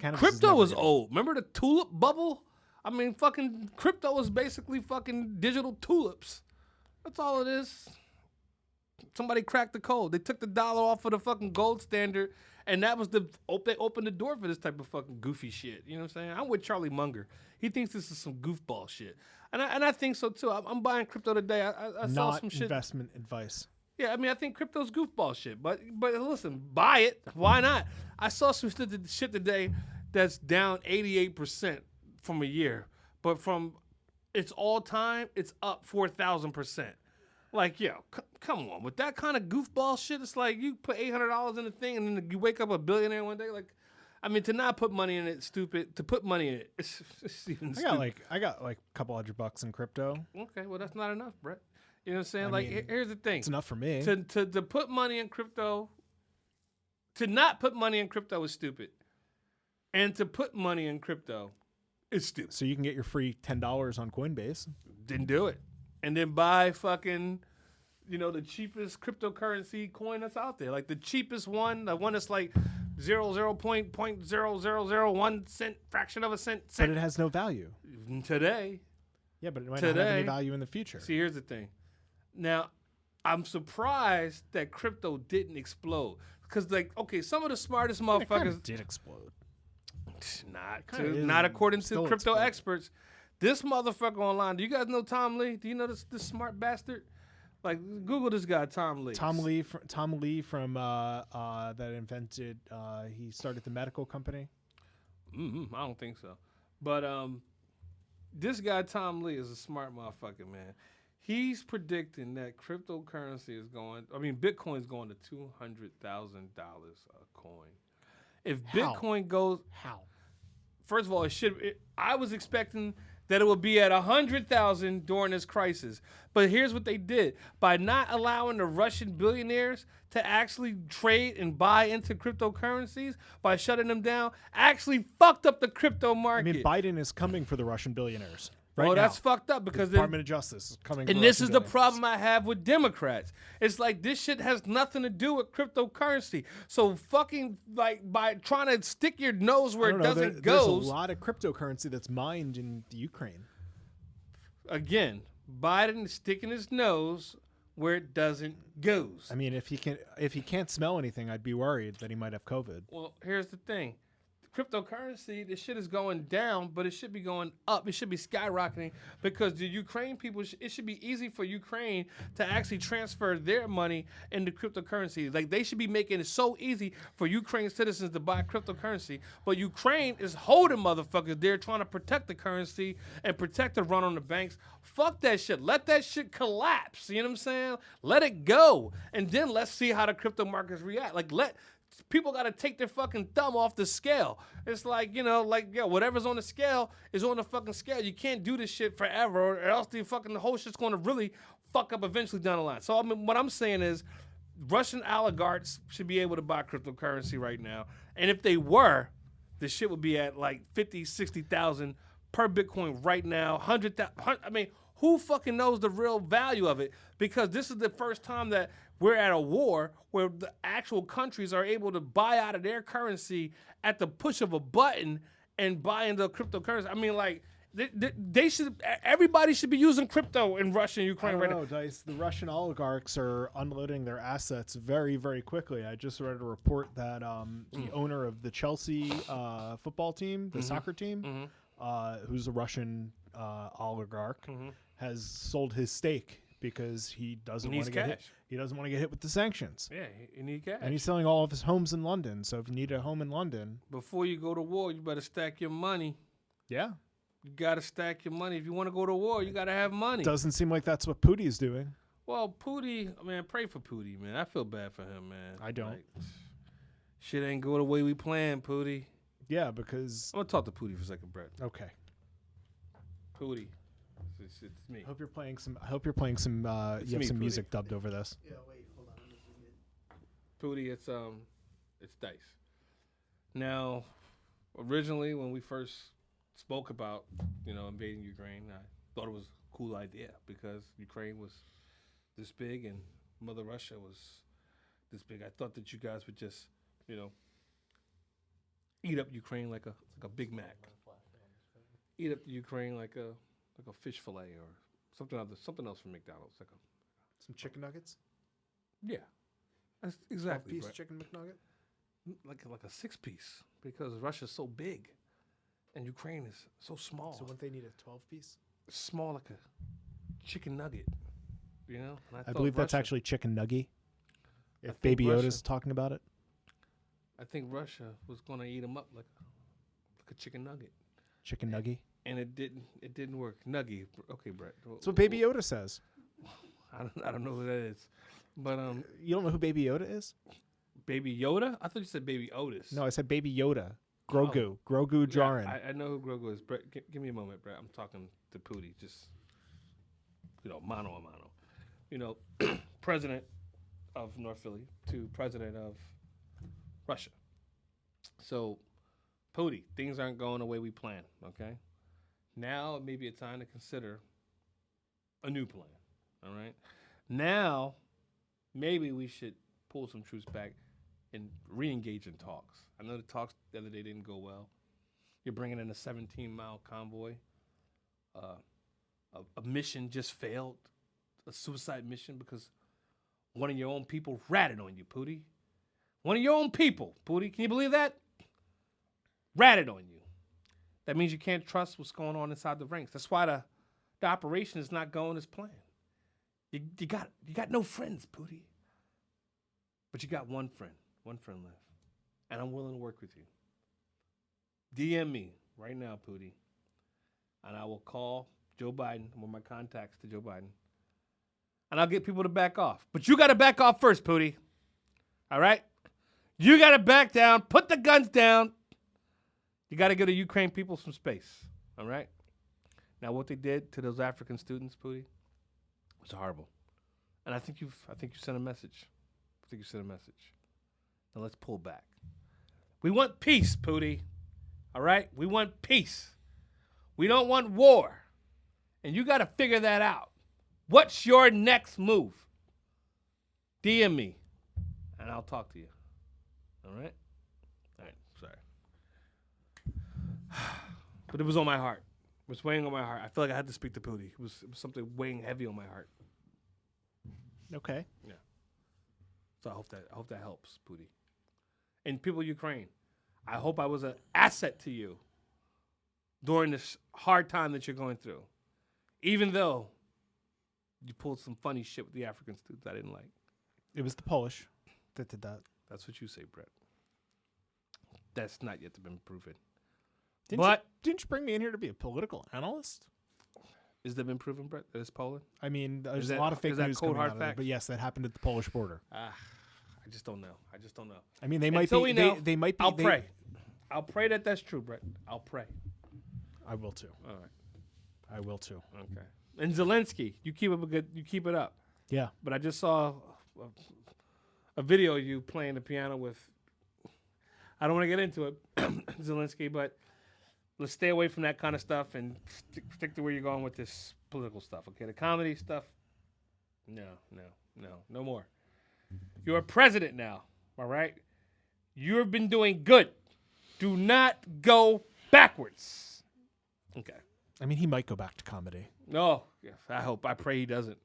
Crypto is good. old. Remember the tulip bubble? I mean, fucking crypto was basically fucking digital tulips. That's all it is. Somebody cracked the code. They took the dollar off of the fucking gold standard, and that was they opened the door for this type of fucking goofy shit. You know what I'm saying? I'm with Charlie Munger. He thinks this is some goofball shit, and I think so too. I'm buying crypto today. I saw some shit. Not investment advice. Yeah, I mean, I think crypto's goofball shit, but listen, buy it. Why not? I saw some shit today that's down 88% from a year, but from its all time, it's up 4,000%. Like, yo, come on. With that kind of goofball shit, it's like you put $800 in the thing and then you wake up a billionaire one day. Like, I mean, to not put money in it, stupid. To put money in it, it's even stupid. I got like a couple $100 in crypto. Okay, well, that's not enough, Brett. You know what I'm saying? I like, mean, here's the thing. It's enough for me. To put money in crypto, to not put money in crypto is stupid. And to put money in crypto is stupid. So you can get your free $10 on Coinbase. Didn't do it. And then buy fucking, the cheapest cryptocurrency coin that's out there. Like the cheapest one, the one that's like 0.0001 cent, fraction of a cent. But it has no value. Today. Yeah, but it might not have any value in the future. See, here's the thing. Now, I'm surprised that crypto didn't explode. Because, some of the smartest motherfuckers did explode. Not according to crypto exploded. experts. This motherfucker online. Do you guys know Tom Lee? Do you know this smart bastard? Like, Google this guy, Tom Lee. Tom Lee from that invented. He started the medical company. I don't think so. But this guy, Tom Lee, is a smart motherfucker, man. He's predicting that cryptocurrency is Bitcoin is going to $200,000 a coin. If Bitcoin goes, how? First of all, I was expecting that it would be at 100,000 during this crisis. But here's what they did. By not allowing the Russian billionaires to actually trade and buy into cryptocurrencies, by shutting them down, actually fucked up the crypto market. I mean, Biden is coming for the Russian billionaires. Right now. That's fucked up because the Department of Justice is coming. And this is the problem I have with Democrats. It's like this shit has nothing to do with cryptocurrency. So fucking by trying to stick your nose where it doesn't go. There's a lot of cryptocurrency that's mined in the Ukraine. Again, Biden is sticking his nose where it doesn't go. I mean, if he can't smell anything, I'd be worried that he might have COVID. Well, here's the thing. Cryptocurrency, this shit is going down, but it should be going up. It should be skyrocketing because the Ukraine people, it should be easy for Ukraine to actually transfer their money into cryptocurrency. Like, they should be making it so easy for Ukraine citizens to buy cryptocurrency. But Ukraine is holding motherfuckers there trying to protect the currency and protect the run on the banks. Fuck that shit. Let that shit collapse. You know what I'm saying? Let it go. And then let's see how the crypto markets react. People got to take their fucking thumb off the scale. It's whatever's on the scale is on the fucking scale. You can't do this shit forever or else the whole shit's going to really fuck up eventually down the line. So, what I'm saying is Russian oligarchs should be able to buy cryptocurrency right now. And if they were, the shit would be at like 50, 60,000 per Bitcoin right now. 100,000. I mean, who fucking knows the real value of it? Because this is the first time that we're at a war where the actual countries are able to buy out of their currency at the push of a button and buy into cryptocurrency. I mean, everybody should be using crypto in Russia and Ukraine right now. Dice. The Russian oligarchs are unloading their assets very, very quickly. I just read a report that the owner of the Chelsea football team, the soccer team, who's a Russian oligarch, has sold his stake because he doesn't want to get hit. He doesn't want to get hit with the sanctions. Yeah, he needs cash. And he's selling all of his homes in London. So if you need a home in London, before you go to war, you better stack your money. Yeah. You got to stack your money. If you want to go to war, you got to have money. Doesn't seem like that's what Pooty is doing. Well, Pooty, man, pray for Pooty, man. I feel bad for him, man. I don't. Shit ain't go the way we planned, Pooty. Yeah, because... I'm going to talk to Pooty for a second, Brett. Okay. Pooty. It's me. I hope you're playing some. You have me, some Pooty. music dubbed over this. Yeah, wait, hold on. I'm listening it. Pooty, it's Dice. Now, originally when we first spoke about, invading Ukraine, I thought it was a cool idea because Ukraine was this big and Mother Russia was this big. I thought that you guys would just, eat up Ukraine like a Big Mac. Eat up Ukraine like a fish fillet or something else from McDonald's, Some chicken nuggets. yeah, that's exactly Piece Brett. chicken McNugget. like a 6-piece because Russia's so big and Ukraine is so small. So wouldn't they need a 12-piece? Small like a chicken nugget, And I thought believe that's Russia- actually chicken nugget. If think Baby Russia- Yoda's talking about it. I think Russia was going to eat them up like a chicken nugget, Chicken nugget. and it didn't. It didn't work. Nugget. Okay, Brett. That's what Baby Yoda says. I don't know who that is, but You don't know who Baby Yoda is? Baby Yoda. I thought you said Baby Otis. No, I said Baby Yoda. Grogu. Grogu Yeah, Jaren. I know who Grogu is. Brett, give me a moment, Brett. I'm talking to Pooty. Just mano a mano. President of North Philly to president of Russia. So, Pooty, things aren't going the way we planned, okay? Now it may be a time to consider a new plan, all right? Now, maybe we should pull some troops back and re-engage in talks. I know the talks the other day didn't go well. You're bringing in a 17-mile convoy. A mission just failed, a suicide mission because one of your own people ratted on you, Pooty. One of your own people, Pooty. Can you believe that? Ratted on you. That means you can't trust what's going on inside the ranks. That's why the operation is not going as planned. You got no friends, Pooty. But you got one friend left. And I'm willing to work with you. DM me right now, Pooty. And I will call Joe Biden, one of my contacts to Joe Biden. And I'll get people to back off. But you got to back off first, Pooty. All right? You got to back down. Put the guns down. You got to give the Ukraine people some space. All right? Now, what they did to those African students, Pooty, was horrible. And I think you sent a message. Now let's pull back. We want peace, Pooty. All right? We want peace. We don't want war. And you got to figure that out. What's your next move? DM me, and I'll talk to you. All right? All right, sorry. But it was on my heart. It was weighing on my heart. I feel like I had to speak to Pooty. It was something weighing heavy on my heart. Okay. Yeah. So I hope that helps, Pooty. And people of Ukraine, I hope I was an asset to you during this hard time that you're going through. Even though you pulled some funny shit with the African students I didn't like. It was the Polish that did that. That's what you say, Brett. That's not yet been proven. Didn't you bring me in here to be a political analyst? Is that been proven, Brett? That it's Poland? I mean, there's that- a lot of fake is that news cold, coming hard out of it, fact? but yes, that happened at the Polish border. I just don't know. I mean, they might Until be. we know, They might be. I'll pray. I'll pray that that's true, Brett. I'll pray. I will too. All right. I will too. Okay. And Zelensky, you keep it up. Yeah. But I just saw a video of you playing the piano with. I don't want to get into it, Zelensky, but let's stay away from that kind of stuff and stick to where you're going with this political stuff. Okay, the comedy stuff. No more. You're a president now. All right. You've been doing good. Do not go backwards. Okay. I mean, he might go back to comedy. No, yes, I pray he doesn't.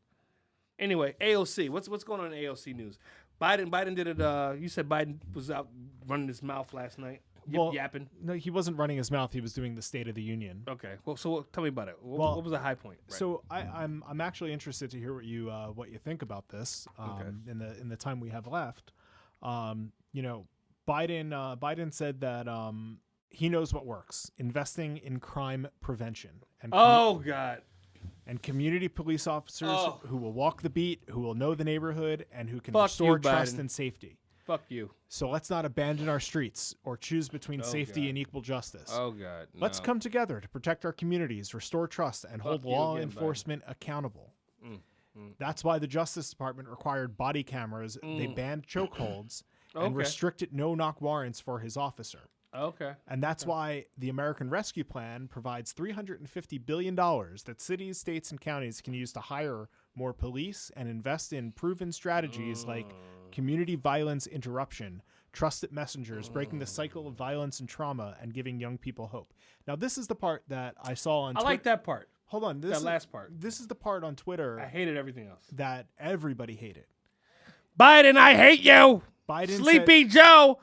Anyway, AOC. What's going on in AOC news? Biden did it. You said Biden was out running his mouth last night, yapping. No, he wasn't running his mouth. He was doing the State of the Union. Okay. Well, so tell me about it. What was the high point? Right. So I'm actually interested to hear what you think about this. In the time we have left, Biden said that he knows what works: investing in crime prevention and God. and community police officers who will walk the beat, who will know the neighborhood, and who can Fuck restore you, trust Biden. and safety. Fuck you. So let's not abandon our streets or choose between safety God. and equal justice. Oh, God. No. Let's come together to protect our communities, restore trust, and hold you law again, enforcement accountable. That's why the Justice Department required body cameras. They banned chokeholds and restricted no-knock warrants for his officer. Okay. And that's why the American Rescue Plan provides $350 billion that cities, states, and counties can use to hire more police and invest in proven strategies like community violence interruption, trusted messengers, breaking the cycle of violence and trauma, and giving young people hope. Now, this is the part that I saw on I like that part. Hold on. That last part. This is the part on Twitter I hated everything else. that everybody hated. Biden, I hate you. Biden Sleepy said, Joe.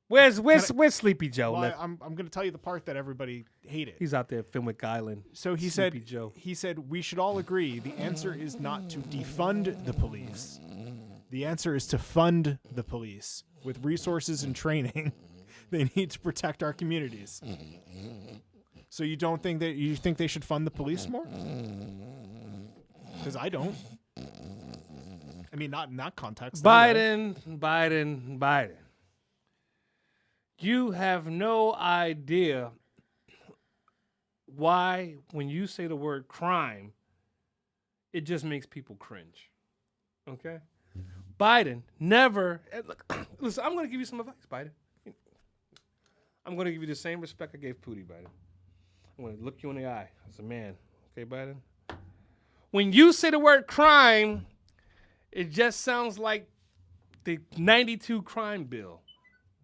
Where's Sleepy Joe? well, I'm going to tell you the part that everybody hated. He's out there at Fenwick Island. So he Sleepy said, Joe. we should all agree the answer is not to defund the police. The answer is to fund the police with resources and training they need to protect our communities. So you think they should fund the police more? Because I don't. I mean, not in that context. Biden. You have no idea why, when you say the word crime, it just makes people cringe. Okay? Biden never. Look, listen, I'm going to give you some advice, Biden. I'm going to give you the same respect I gave Pooty, Biden. I'm going to look you in the eye as a man. Okay, Biden? When you say the word crime, it just sounds like the 92 crime bill.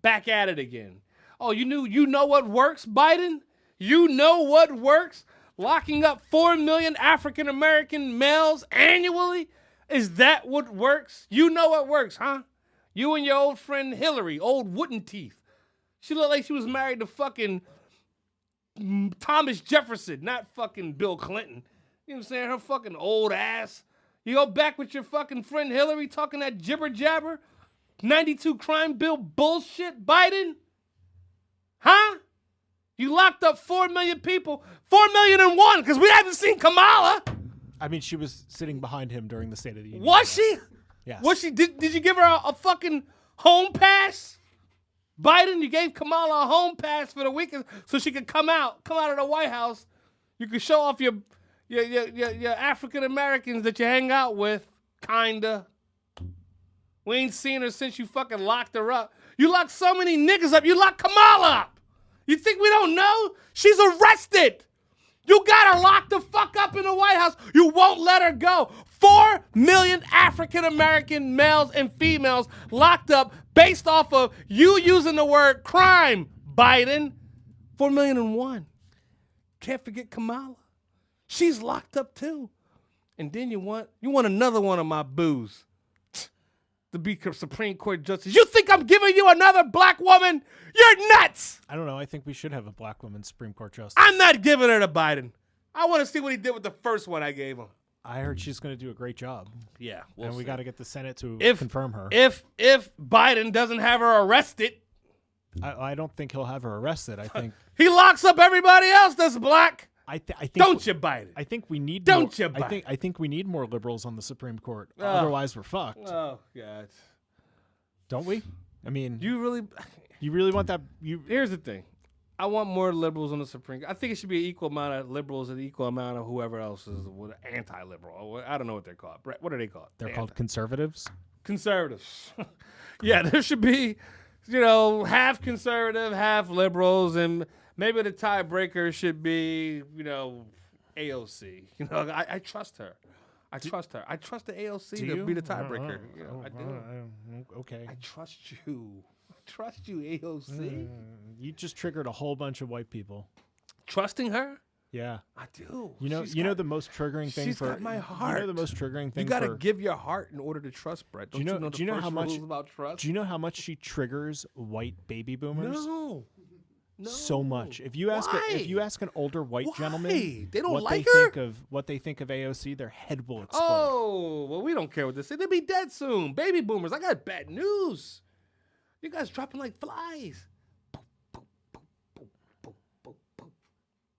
Back at it again. Oh, you know what works, Biden? You know what works? Locking up 4 million African American males annually? Is that what works? You know what works, huh? You and your old friend Hillary, old wooden teeth. She looked like she was married to fucking Thomas Jefferson, not fucking Bill Clinton. You know what I'm saying? Her fucking old ass. You go back with your fucking friend Hillary talking that jibber jabber? 92 crime bill bullshit, Biden? Huh? You locked up 4 million people, 4,000,001, because we haven't seen Kamala. I mean, she was sitting behind him during the State of the Union. Was she? Yes. Was she? Did you give her a fucking home pass? Biden, you gave Kamala a home pass for the weekend so she could come out of the White House. You could show off your African Americans that you hang out with, kinda. We ain't seen her since you fucking locked her up. You locked so many niggas up. You locked Kamala up. You think we don't know? She's arrested. You got her locked the fuck up in the White House. You won't let her go. 4 million African American males and females locked up based off of you using the word crime, Biden. 4,000,001. Can't forget Kamala. She's locked up too. And then you want another one of my boos to be Supreme Court justice. You think I'm giving you another black woman? You're nuts. I don't know. I think we should have a black woman Supreme Court justice. I'm not giving her to Biden. I want to see what he did with the first one I gave him. I heard she's going to do a great job. Yeah, and we got to get the Senate to confirm her. If Biden doesn't have her arrested, I don't think he'll have her arrested. I think he locks up everybody else that's black. I think don't you, Biden? I think we need. Don't you, Biden? I think we need more liberals on the Supreme Court. Otherwise, we're fucked. Oh God, don't we? I mean, you really want that? Here's the thing. I want more liberals on the Supreme Court. I think it should be an equal amount of liberals and equal amount of whoever else is anti-liberal. I don't know what they're called. What are they called? They're called conservatives. Conservatives. Yeah, there should be, half conservative, half liberals, and maybe the tiebreaker should be, AOC. I trust her. I trust her. I trust the AOC to be the tiebreaker. I do. Okay. I trust you. Trust you, AOC. You just triggered a whole bunch of white people. Trusting her? Yeah, I do. You know the most triggering thing she's for got my heart. You know the most triggering thing. You got to give your heart in order to trust, Brett. Don't you know how much about trust? Do you know how much she triggers white baby boomers? No. So much. If you ask an older white gentleman, they don't what they think of AOC, their head will explode. Oh, well, we don't care what they say. They'll be dead soon. Baby boomers. I got bad news. You guys dropping like flies.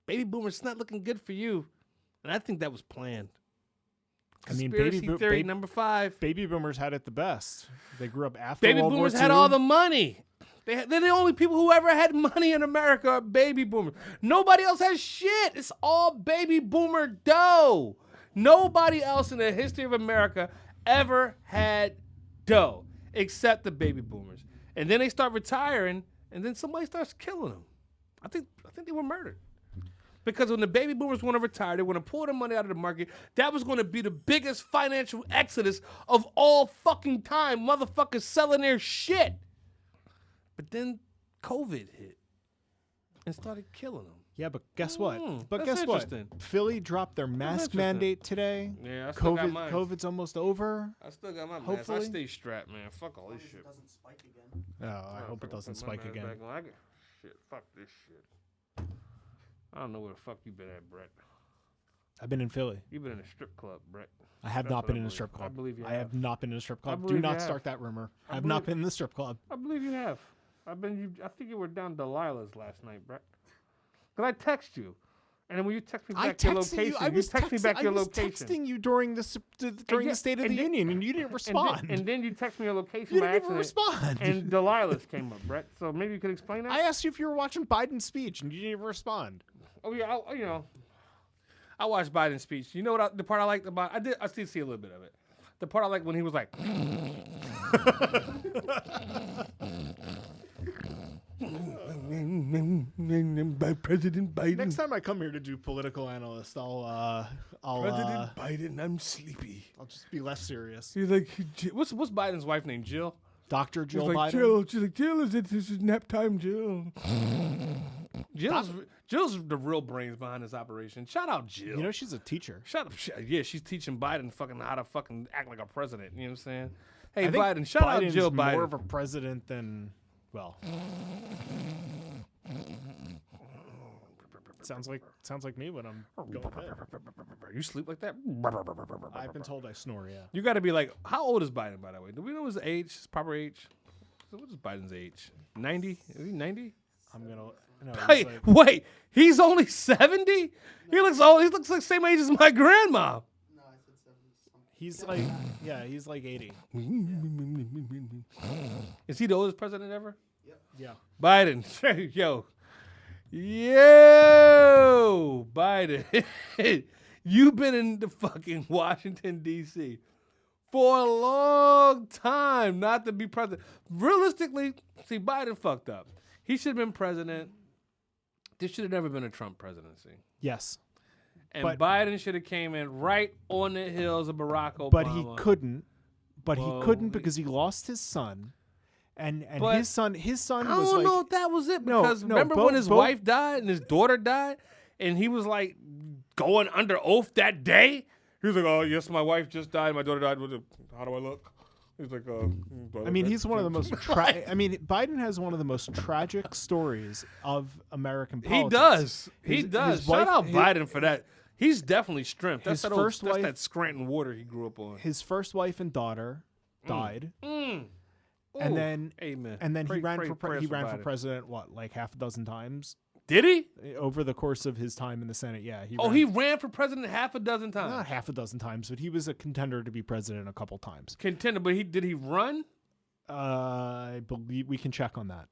Baby boomers, it's not looking good for you. And I think that was planned. I mean, Conspiracy theory number 5. Baby boomers had it the best. They grew up after Baby World boomers War had II. all the money. They're the only people who ever had money in America are baby boomers. Nobody else has shit. It's all baby boomer dough. Nobody else in the history of America ever had dough except the baby boomers. And then they start retiring, and then somebody starts killing them. I think they were murdered. Because when the baby boomers want to retire, they want to pull their money out of the market. That was going to be the biggest financial exodus of all fucking time. Motherfuckers selling their shit. But then COVID hit and started killing them. Yeah, but guess what? But that's guess what? interesting. Philly dropped their mask mandate today. Yeah, I still got COVID, mine. COVID's almost over. I still got my mask. Hopefully. I stay strapped, man. Fuck all this shit. It doesn't spike again. Oh, I hope it doesn't spike again. Shit, fuck this shit. I don't know where the fuck you been at, Brett. I've been in Philly. You've been in a strip club, Brett. I have That's not what been I in a believe. strip club. I believe you I have. have not been in a strip club. Do believe you not have. start that rumor. I have believe- not been in the strip club. I believe you have. I think you were down Delilah's last night, Brett. Because I text you. And then when you text me back your location, you text me back your location. texting you during the State of the Union, and you didn't respond. And then you text me your location you by didn't even accident. respond. And Delilah's came up, Brett. So maybe you could explain that? I asked you if you were watching Biden's speech, and you didn't even respond. Oh, yeah, I watched Biden's speech. You know what? The part I liked about I still see a little bit of it. The part I liked when he was like, President Biden. Next time I come here to do political analyst, President Biden, I'm sleepy. I'll just be less serious. He's like, what's Biden's wife name? Jill. Dr. Jill He's like, Biden. Jill. She's like, Jill, this is nap time, Jill. Jill's the real brains behind this operation. Shout out Jill. You know she's a teacher. Shut up. Yeah, she's teaching Biden how to fucking act like a president. You know what I'm saying? Hey, I think Biden, shout out Biden's Jill Biden. more of a president than, well. Sounds like me when I'm going to bed. You sleep like that? I've been told I snore, yeah. You got to be like, how old is Biden, by the way? Do we know his age, his proper age? What is Biden's age? 90? Is he 90? I'm going to... No, Hey, wait, he's only 70? He looks old. He looks like the same age as my grandma. No, I said 70 something. he's like, yeah, he's like 80. Is he the oldest president ever? Yeah. Biden. Yo, Biden. You've been in the fucking Washington, D.C. for a long time not to be president. Realistically, see, Biden fucked up. He should have been president. This should have never been a Trump presidency. Yes. And But- Biden should have came in right on the heels of Barack Obama. But he couldn't. Well, he couldn't because he lost his son. And But his son I was don't like... know if that was it. No, Because no, remember Bo- when his Bo- wife died and his daughter died? And he was like going under oath that day? He was like, oh, yes, my wife just died. My daughter died. How do I look? He's like, I mean, he's one of the most... Biden has one of the most tragic stories of American politics. He does. He His- does. his Shout wife- out his- Biden for that. He's definitely strength. That's, His that, first that's wife- that Scranton water he grew up on. His first wife and daughter died. Ooh. And then... Amen. And then he ran for prayers president, Biden. what, like half a dozen times? Did he? Over the course of his time in the Senate, yeah. He ran for president half a dozen times. Not half a dozen times, but he was a contender to be president a couple times. Contender, but did he run? I believe we can check on that.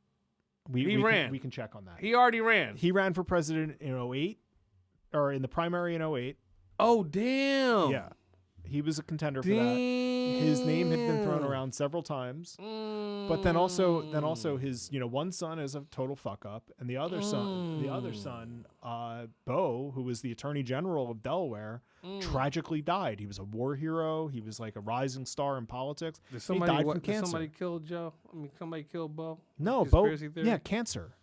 He ran. We can check on that. He already ran. He ran for president in 2008, or in the primary in 2008. Oh, damn. Yeah. He was a contender for that. His name had been thrown around several times. But then also his, one son is a total fuck up, and the other son, Bo, who was the Attorney General of Delaware, tragically died. He was a war hero. He was like a rising star in politics. Did He died from did cancer. somebody kill Joe? Somebody killed Bo? No, Bo. Conspiracy theory? Yeah, cancer.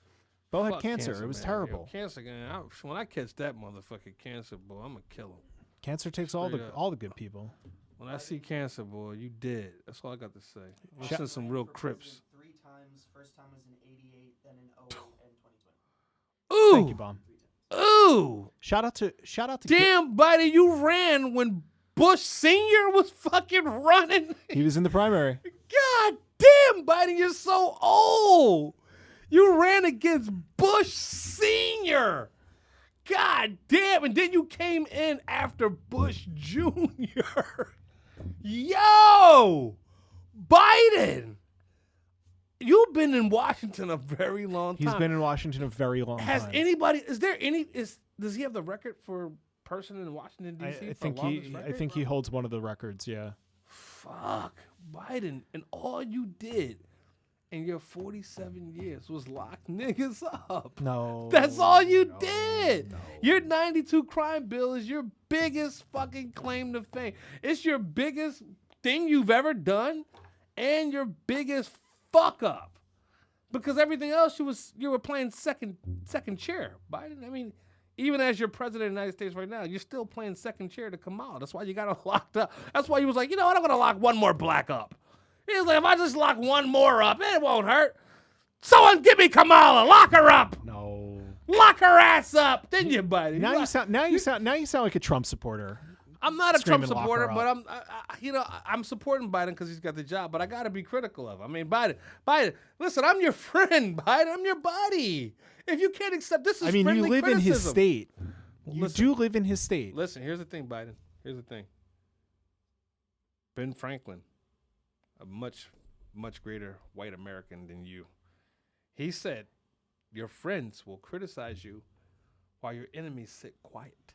Bo had Fuck cancer. It was man. terrible. Yo, cancer, man. When I catch that motherfucking cancer, boy, I'm gonna kill him. Cancer takes all Straight the up. good people. When I see cancer, boy, you dead. That's all I got to say. I'm Shout- seeing some real crips. 3 times. First time was in '88, then in '08 and 2020. Ooh, Thank you, Bomb. ooh, Shout out to damn, buddy, you ran when Bush Senior was fucking running. He was in the primary. God damn, Biden, you're so old. You ran against Bush Senior. God damn. And then you came in after Bush Jr. Yo, Biden. You've been in Washington a very long time. He's been in Washington a very long time. Has anybody, does he have the record for person in Washington, D.C.? I think he holds one of the records, yeah. Fuck. Biden, and all you did in your 47 years was lock niggas up. No. That's all you did. No. Your 92 crime bill is your biggest fucking claim to fame. It's your biggest thing you've ever done and your biggest fuck up. Because everything else you were playing second chair, Biden. I mean, even as you're president of the United States right now, you're still playing second chair to Kamala. That's why you got her locked up. That's why he was like, you know what, I'm going to lock one more black up. He was like, if I just lock one more up, it won't hurt. Someone give me Kamala. Lock her up. No. Lock her ass up. Didn't you, buddy? Now you sound like a Trump supporter. I'm not a Trump supporter, but I'm supporting Biden because he's got the job. But I got to be critical of him. I mean, Biden. Listen, I'm your friend, Biden. I'm your buddy. If you can't accept this, is you live criticism. in his state. You do live in his state. Listen, here's the thing, Biden. Here's the thing. Ben Franklin, a much, much greater white American than you. He said, your friends will criticize you while your enemies sit quiet.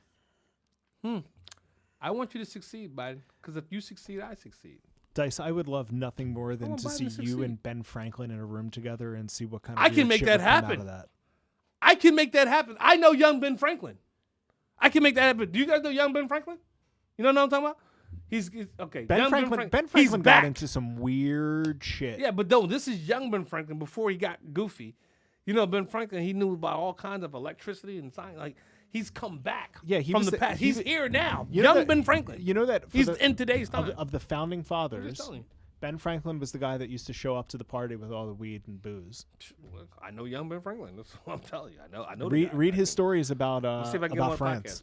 I want you to succeed, Biden, because if you succeed, I succeed. Dice, I would love nothing more than to see you and Ben Franklin in a room together and see what kind of I can make that happen. That. I can make that happen. I know young Ben Franklin. I can make that happen. Do you guys know young Ben Franklin? You know what I'm talking about? He's okay. Ben Franklin got into some weird shit. Yeah, but no, this is young Ben Franklin before he got goofy. You know, Ben Franklin, he knew about all kinds of electricity and science. Like, he's come back from the past. He's here now. Young Ben Franklin. You know that he's in today's time. Of the founding fathers, Ben Franklin was the guy that used to show up to the party with all the weed and booze. I know young Ben Franklin. That's what I'm telling you. I know. Read his stories about see if I can get him on France.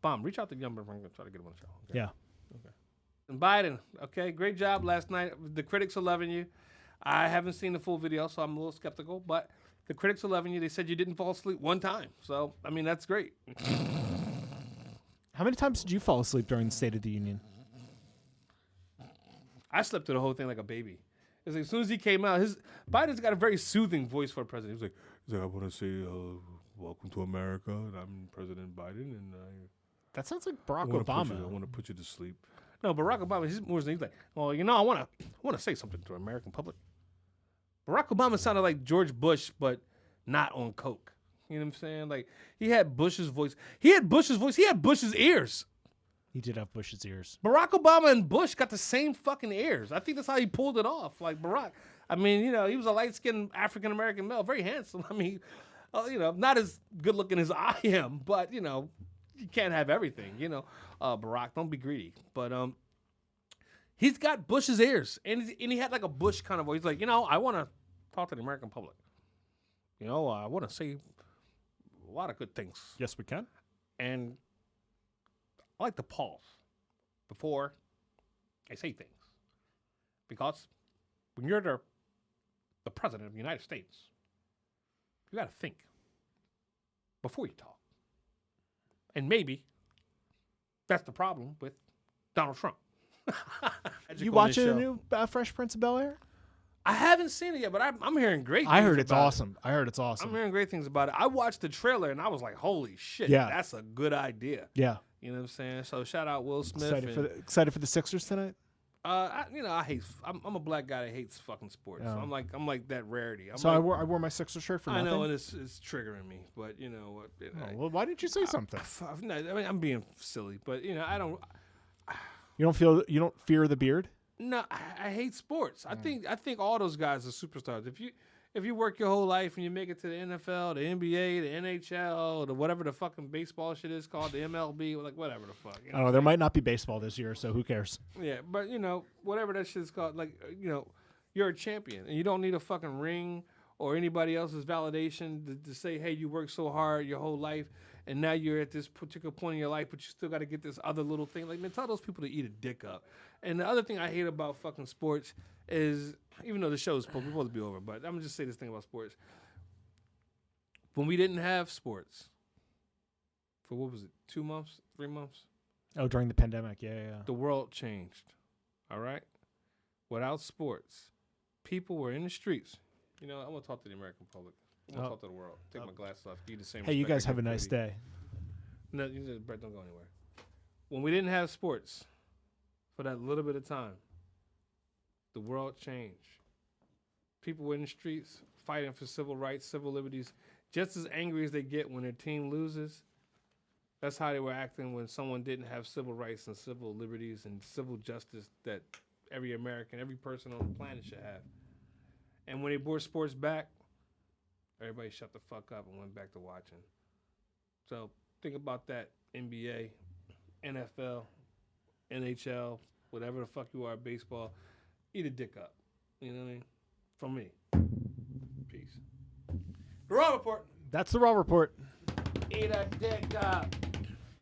Bomb, reach out to young Ben Franklin. Try to get him on the show. Okay? Yeah. Okay. And Biden, okay, great job last night. The critics are loving you. I haven't seen the full video, so I'm a little skeptical, but the critics are loving you. They said you didn't fall asleep one time. So, I mean, that's great. How many times did you fall asleep during the State of the Union? I slept through the whole thing like a baby. It's like, as soon as he came out, Biden's got a very soothing voice for a president. He's like I want to say, welcome to America, and I'm President Biden, and that sounds like Barack Obama. I want to put you to sleep. No, Barack Obama, he's like, well, I want to say something to the American public. Barack Obama sounded like George Bush, but not on coke. You know what I'm saying? Like, he had Bush's voice. He had Bush's ears. He did have Bush's ears. Barack Obama and Bush got the same fucking ears. I think that's how he pulled it off. Like Barack. I mean, he was a light-skinned African-American male, very handsome. I mean, not as good-looking as I am, but, you can't have everything, Barack, don't be greedy. But he's got Bush's ears, and he had like a Bush kind of voice. He's like, I want to talk to the American public. I want to say a lot of good things. Yes, we can. And I like to pause before I say things. Because when you're the president of the United States, you got to think before you talk. And maybe that's the problem with Donald Trump. You watching the new Fresh Prince of Bel-Air? I haven't seen it yet, but I'm hearing great things. I heard it's awesome. I'm hearing great things about it. I watched the trailer and I was like, holy shit, that's a good idea. Yeah. You know what I'm saying? So shout out Will Smith. Excited for the Sixers tonight? I hate. I'm a black guy that hates fucking sports. So I'm like that rarity. I wore my Sixers shirt for nothing. I know, and it's triggering me. But you know what? Well, why didn't you say something? I'm being silly, but I don't. You don't fear the beard? No, I hate sports. I think all those guys are superstars. If you work your whole life and you make it to the NFL, the NBA, the NHL, the whatever the fucking baseball shit is called, the MLB, like whatever the fuck. I don't know. There might not be baseball this year, so who cares? Yeah, but whatever that shit is called, like you're a champion and you don't need a fucking ring or anybody else's validation to say, hey, you worked so hard your whole life and now you're at this particular point in your life, but you still got to get this other little thing. Like, man, tell those people to eat a dick up. And the other thing I hate about fucking sports is, even though the show's supposed to be over, but I'm going to just say this thing about sports. When we didn't have sports, for what was it, 2 months, 3 months? Oh, during the pandemic. Yeah. The world changed. All right? Without sports, people were in the streets. You know, I'm going to talk to the American public. I'm going to talk to the world. Take my glasses off. Give you the same Hey, you respect guys I have a give nice Pooty. day. No, Brett, don't go anywhere. When we didn't have sports for that little bit of time, the world changed. People were in the streets fighting for civil rights, civil liberties, just as angry as they get when their team loses. That's how they were acting when someone didn't have civil rights and civil liberties and civil justice that every American, every person on the planet should have. And when they brought sports back, everybody shut the fuck up and went back to watching. So think about that. NBA, NFL, NHL, whatever the fuck you are, baseball, eat a dick up. You know what I mean? From me. Peace. The Raw Report. That's the Raw Report. Eat a dick up.